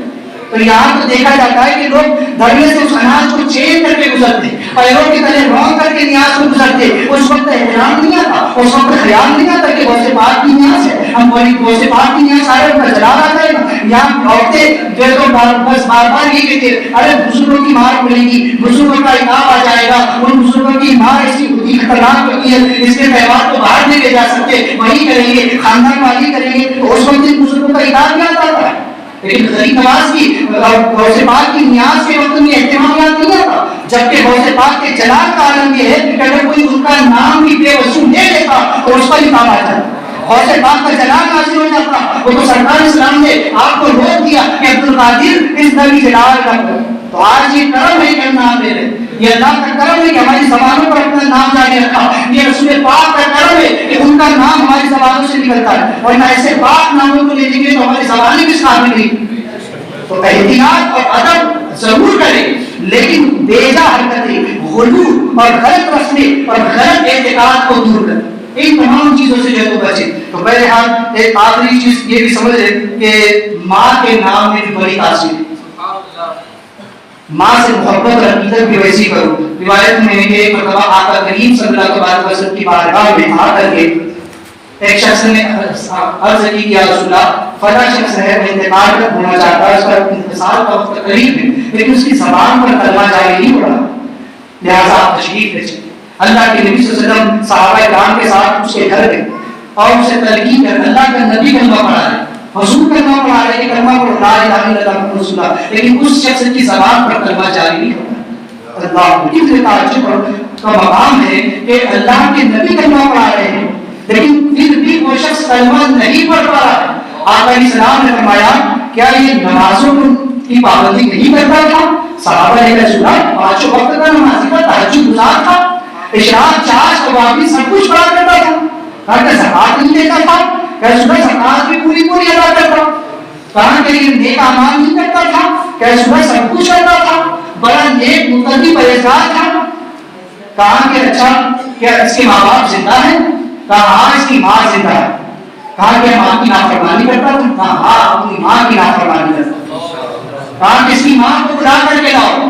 A: تو یہاں تو دیکھا جاتا ہے کہ لوگ دھرنے سے اس اناج کو چین کر کے گزرتے, پیروں کی تلے رون کر کے نیاز کو گزرتے. اس وقت احترام نہیں آتا, اس وقت خیال نہیں آتا کہ غوث پاک کی نیاز ہے, ہم بولی غوث پاک کی نیاز آئے ان کا جلال آ جائے گا. یہاں عورتیں جو تو بس بار بار یہ کہتے ارے بزرگوں کی مار پڑے گی, بزرگوں کا عقاب آ جائے گا, ان بزرگوں کی مار ایسی ہوتی خطرناک ہوتی ہے, اس کے تہوار کو باہر نہیں لے جا سکتے, وہی کریں گے, خاندان والی کریں گے. تو اس وقت ان بزرگوں کا عقاب کیا آتا ہے, لیکن غریب نواز کی غوث پاک کی نیاز کے وقت میں اہتمام یاد نہیں آتا. جبکہ غوث پاک کے جلال کا عالم یہ ہے کہ اگر کوئی ان کا نام بھی بے وصول لے لیتا تو اس پر عقاب آ جاتا, غوث پاک کا جلال حاصل ہو جاتا. وہ تو سرکار اسلام نے آپ کو روک دیا کہ عبد القادر اس نبی جلال کا. تو آج یہ کرم ہے کہ ہم نام لے رہے, یہ اللہ کا کرم ہے کہ ہماری زبانوں پر اپنا نام جاری رکھا, یہ رسول پاک کا کرم ہے کہ ان کا نام ہماری زبانوں سے نکلتا ہے. اور نہ ایسے پاک ناموں کو لے لیں گے تو ہماری زبانیں بھی قابل نہیں. تو احتیاط اور ادب ضرور کریں, لیکن بیجا حرکتیں, غلو اور غلط رسمیں اور غلط اعتقاد کو دور کریں. ان تمام چیزوں سے جو ہے تو بچیں. تو بہرحال ایک آخری چیز یہ بھی سمجھ لیں کہ ماں کے نام میں بھی بڑی تاثیر ہے. ماں سے محبت اور عقیدت بھی ویسی کرو. روایت میں ہے کہ ایک مرتبہ آقا کریم صلی اللہ علیہ وسلم کی بارگاہ میں آ کر کے ایک شخص نے عرض کی کہ یا رسول اللہ فلاں شخص ہے, وہ انتقال ہونا چاہتا ہے, اس کا انتقال کا وقت قریب ہے, لیکن اس کی زبان پر کلمہ جاری نہیں ہو رہا, لہٰذا آپ تشریف لے چلیں. اللہ کے نبی صلی اللہ علیہ وسلم صحابہ کرام کے ساتھ اس کے گھر گئے اور اسے تلقین کر, اللہ کا نبی کلمہ پڑھا ہے, حضور کلمہ پڑھا رہے کہ کلمہ پڑھو لا الہ الا اللہ محمد رسول اللہ, لیکن اس شخص کی زبان پر کلمہ جاری نہیں ہو رہا. اللہ کتنے تعجب کا مقام ہے کہ اللہ کے نبی کلمہ پڑھا رہے ہیں لیکن پھر بھی وہ شخص کلمہ نہیں پڑھ پا رہا ہے. آقا علیہ السلام نے فرمایا کیا یہ نمازوں کی پابندی نہیں کرتا تھا؟ صحابہ نے کہا پانچوں وقت کا نمازی تھا, تہجد گزار تھا, اشراق چاش قوافی سب کچھ پڑھا کرتا تھا, کہا کہ زکات نہیں دیتا تھا, کہ صبح زکات بھی پوری پوری ادا کرتا, کہا کہ یہ نیک اعمال نہیں کرتا تھا, کہ صبح سب کچھ کرتا تھا, بڑا نیک متقی پرہیزگار تھا. کہا کہ اچھا کیا اس کے ماں باپ زندہ ہیں؟ کہا ہاں اس کی ماں زندہ ہے. کہا کہ ماں کی نافرمانی کرتا تھا؟ کہا ہاں اپنی ماں کی نافرمانی کرتا. کہا کہ اس کی ماں کو بلا کر کے لاؤ.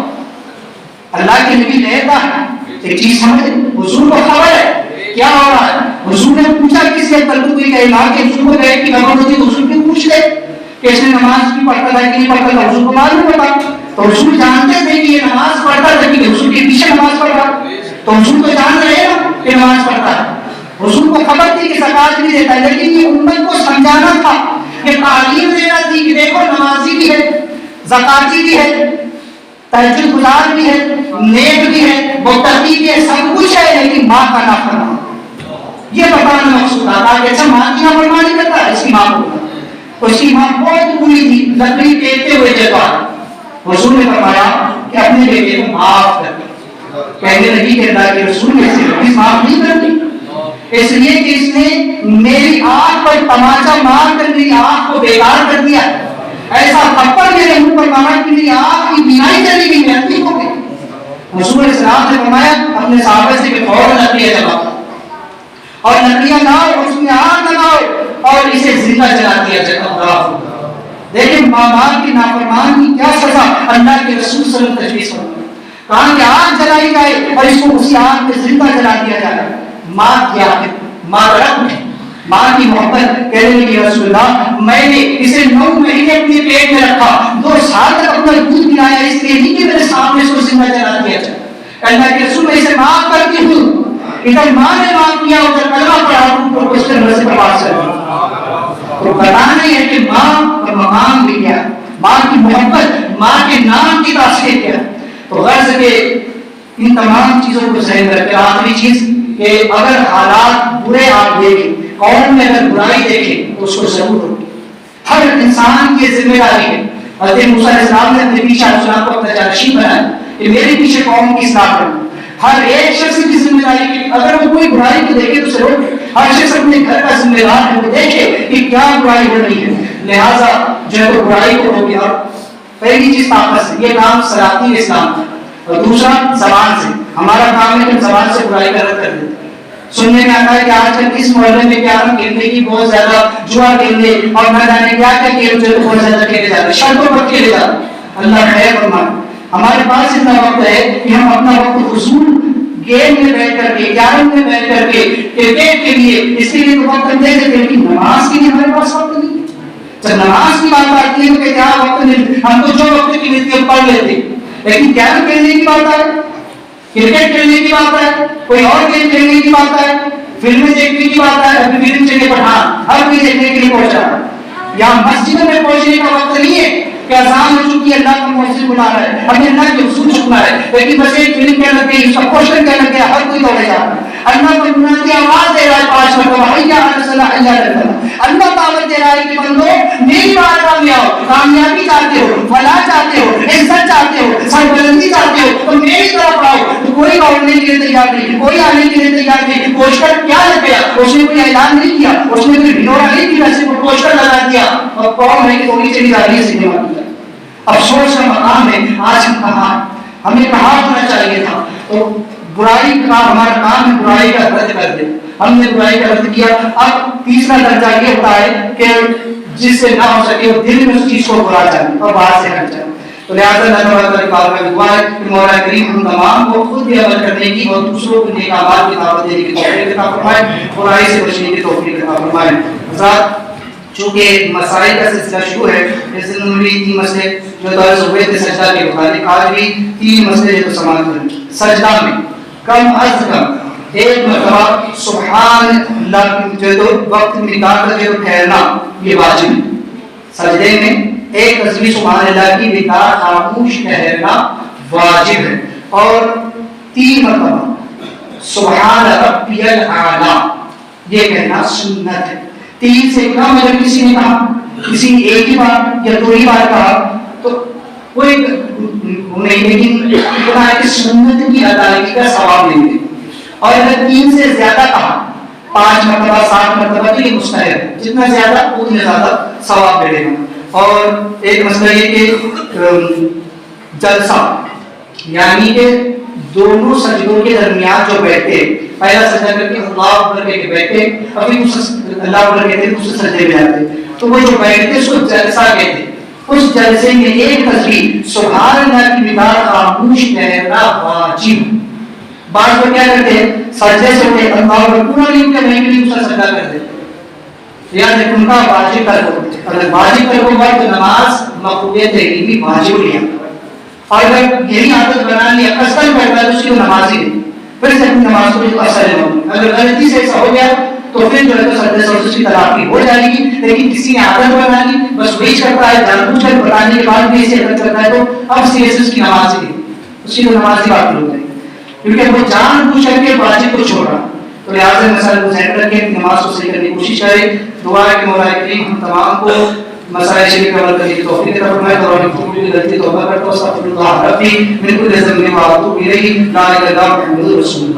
A: اللہ کے نبی لیتا ہے, ایک چیز سمجھے, حضور کو خبر ہے کیا ہو رہا ہے. حضور نے پوچھا کس کے تلقی کا علاج کہ حضور کو گئے کہ خبر ہوتی تو حضور کو پوچھ لے کہ اس نے نماز کی پڑھتا تھا کہ نہیں پڑھتا تھا, حضور کو معلوم ہوتا. تو حضور جانتے تھے کہ یہ نماز پڑھتا تھا کہ حضور کے پیچھے نماز پڑھ رہا, تو حضور کو جان رہے نا کہ نماز پڑھتا ہے. حضور کو خبر تھی کہ زکات نہیں دیتا ہے, لیکن یہ امت کو سمجھانا تھا, یہ تعلیم دینا تھی کہ دیکھو نمازی بھی ہے, زکاتی بھی ہے, تہجد گزار بھی ہے, نیک بھی ہے, متقی بھی ہے, سب کچھ ہے, لیکن ماں کا نافرمان. یہ بتانا مقصود تھا کہ اچھا ماں کی نافرمانی کرتا ہے, اس کی ماں کو, اس کی ماں بہت بری تھی, لکڑی ٹیکتے ہوئے دیتا. حضور نے فرمایا کہ اپنے بیٹے کو معاف کر. کہنے لگی کہ اللہ کے رسول ایسے کبھی معاف نہیں کرتی, اس لیے کہ اس نے میری آنکھ پر تماچا مار کر میری آنکھ کو بیکار کر دیا, ایسا تھپڑ میرے منہ پر مارا کہ میری آنکھ کی بینائی چلی گئی, میں اندھی ہو گئی. رسول السلام نے فرمایا اپنے صحابہ سے کہ فوراً لکڑیاں جماؤ اور لکڑیاں لاؤ اور اس میں آگ لگاؤ اور اسے زندہ جلا دیا جائے. دیکھیں ماں باپ کی نافرمان کی کیا سزا اللہ کے رسول صلی اللہ علیہ وسلم تجویز فرماتے. کہاں کہ آگ جلائی جائے اور اس کو اسی آگ میں زندہ جلا دیا جائے. ماں کیا ہے؟ ماں رب ہے. ماں کی محبت کہنے لگی رسول اللہ میں نے اسے 9 مہینے اپنے پیٹ میں رکھا 2 سال تک اپنا دودھ پلایا اس لیے نہیں کہ میرے سامنے اس کو زندہ جلا دیا جائے. اللہ کے رسول میں اسے معاف کرتی ہوں. ادھر ماں نے معاف کیا ادھر کلمہ پڑھا تو اس طرح سے پرواز کر. تو بتانا یہ ہے کہ ماں کا مقام بھی کیا, ماں کی محبت, ماں کے نام کی تاثیر کیا. تو غرض کے ان تمام چیزوں کو ذہن رکھ کر آخری چیز کہ اگر حالات برے آپ دیکھیں, قوم میں اگر برائی دیکھیں تو اس کو ضرور روکیں. ہر انسان کی ذمہ داری ہے. حضرت موسیٰ علیہ السلام نے اپنے پیچھے علیہ السلام کو اپنا جانشین بنایا کہ میرے پیچھے قوم کی اصلاح کرنا. ہر ایک شخص کی ذمہ داری ہے اگر وہ کوئی برائی کو دیکھے تو اسے روکے. ہر شخص اپنے گھر کا ذمہ دار ہے, وہ دیکھے کہ کیا برائی ہو رہی ہے, لہٰذا جو ہے وہ برائی کو روکے. اور پہلی چیز طاقت سے, یہ کام سلاطین اسلام ہے. اور دوسرا زبان سے, ہمارا کام ہے کہ ہم زبان سے برائی کا رد کر دیں. سننے میں آتا ہے کہ آج کل کس محلے میں کیا ہم کھیلنے کی بہت زیادہ جوا کھیلنے اور نہ جانے کیا کیا کھیل جو بہت زیادہ کھیلے جاتے ہیں, سڑکوں پر کھیلے جاتے ہیں. اللہ خیر فرمائے. ہمارے پاس اتنا وقت ہے کہ ہم اپنا وقت فضول گیم میں بیٹھ کر کے, کیرم میں بیٹھ کر کے, کرکٹ کے لیے اس کے لیے تو وقت دے دیتے ہیں, لیکن نماز کے لیے ہمارے پاس وقت نہیں ہے. جب نماز کی بات آتی ہے کہ کیا وقت نہیں, ہم تو جو وقت کی ملتی ہے پڑھ لیتے ہیں, لیکن کیرم کھیلنے کی بات آئے, کرکٹ کھیلنے کی بات آئے, کوئی اور گیم کھیلنے کی بات آئے, فلمیں دیکھنے کی بات آئے, ابھی فلم چلے پٹھان ہر کوئی دیکھنے کے لیے پہنچ رہا ہے. یہاں مسجد میں پہنچنے کا وقت نہیں ہے کہ اذان ہو چکی اللہ کا مؤذن بلا رہا ہے, ہمیں اللہ کے حضور جھکنا ہے, لیکن بس ایک فلم کہنے لگ گئی, اس کا پوسٹر کہنے لگ گیا, ہر کوئی دوڑے جا رہا ہے. اللہ کو منادی آواز دے رہا ہے 5 مرتبہ, حی علی الصلاۃ, حی علی الفلاح. اللہ دعوت دے رہا ہے کہ بندو میری بارگاہ میں آؤ, کامیابی چاہتے ہو, فلاح چاہتے ہو, عزت چاہتے ہو, سربلندی چاہتے ہو تو میری طرف آؤ. تو کوئی دوڑنے کے لیے تیار نہیں, کوئی آنے کے لیے تیار نہیں. پوسٹر کیا لگ گیا, اس نے کوئی اعلان نہیں کیا, اس نے کوئی ڈھنڈورا نہیں کیا, صرف پوسٹر لگا دیا اور قوم ہے کہ تھوڑی چلی جا رہی ہے سینے والی. افسوس کا مقام ہے آج ہم کہاں, ہمیں کہاں ہونا چاہیے تھا. تو برائی کا ہمارا کام ہے برائی کا رد کر دے. ہم نے برائی کا رد کیا. اب تیسرا درجہ یہ ہوتا ہے کہ جس سے نہ ہو سکے وہ دل میں اس چیز کو برا جائے اور باہر سے ہٹ جائے. تو لہٰذا اللہ تعالیٰ کی دعا ہے کہ مولا کریم ہم تمام کو خود بھی عمل کرنے کی اور دوسروں کو نیک اعمال کی دعوت دینے کی توفیق عطا فرمائے, برائی سے بچنے کی توفیق عطا فرمائے. حضرات چونکہ مسائل کا سلسلہ شروع ہے, اس دن بھی 3 مسئلے جو درج ہوئے تھے سجدہ کے متعلق, آج بھی 3 مسئلے جو سماعت کریں. سجدہ میں کم از کم 1 مرتبہ سبحان اللہ جو وقت مقدار کا جو ٹھہرنا یہ واجب ہے. سجدے میں ایک تصویر سبحان اللہ کی مقدار خاموش ٹھہرنا واجب ہے. اور 3 مرتبہ سبحان ربی الاعلیٰ یہ کہنا سنت ہے. 3 سے کم اگر کسی نے کہا, کسی نے ایک ہی بار یا 2 ہی بار کہا تو کوئی نہیں, لیکن اتنا ہے کہ سنت کی ادائیگی کا ثواب نہیں ملے. اور اگر 3 سے زیادہ کہا, 5 مرتبہ 7 مرتبہ تو یہ مستحب ہے, جتنا زیادہ اتنا زیادہ ثواب ملے گا. اور ایک مسئلہ یہ کہ جلسہ یعنی کہ دونوں سجدوں کے درمیان جو بیٹھتے, پہلا سجدہ کر کے اللہ اکبر کہہ کے بیٹھتے, ابھی اللہ اکبر کہتے ہیں دوسرے سجدے میں جاتے, تو وہ جو بیٹھتے اس کو جلسہ کہتے ہیں. اس جلسے میں ایک تصویر سبحان اللہ کی مقدار خاموش ٹھہرنا واجب. بعض لوگ کیا کرتے ہیں سجدے سے اٹھے اللہ اکبر پورا نہیں کہ نہیں بھی دوسرا سجدہ کر دیتے, یعنی ان کا واجب کر دو. اگر واجب کر دو بھائی تو نماز مقبولیت ہے, یہ بھی واجب نہیں ہے. اور اگر یہی عادت بنا لی قصدن کرتا ہے تو اس کی نماز ہی نہیں, پھر سے اپنی نماز کو اثر نہیں. اگر غلطی سے ایسا ہو گیا تو پھر جو ہے تو سجدے سے اس کی تلافی ہو جائے گی. لیکن کسی نے عادت بنا لی, بس وہی کرتا ہے, جان بوجھ کر بتانے کے بعد بھی اسے غلط کرتا ہے, تو اب سے اس کی نماز ہی نہیں, اس کی نماز ہی باطل ہو جائے گی, کیونکہ وہ جان بوجھ کر کے واجب کو چھوڑ رہا. تو لہٰذا مسائل کو ذہن رکھیں, نماز کو صحیح کرنے کی کوشش کریں. دعا ہے کہ مولا کریم ہم تمام کو مسائل شریف کا عمل کرنے کی توفیق عطا فرمائے. اور ہم کی غلطی توبہ کرتا ہوں, استغفر اللہ ربی من کل ذنب و اتوب الیہ, لا الہ الا اللہ محمد رسول اللہ.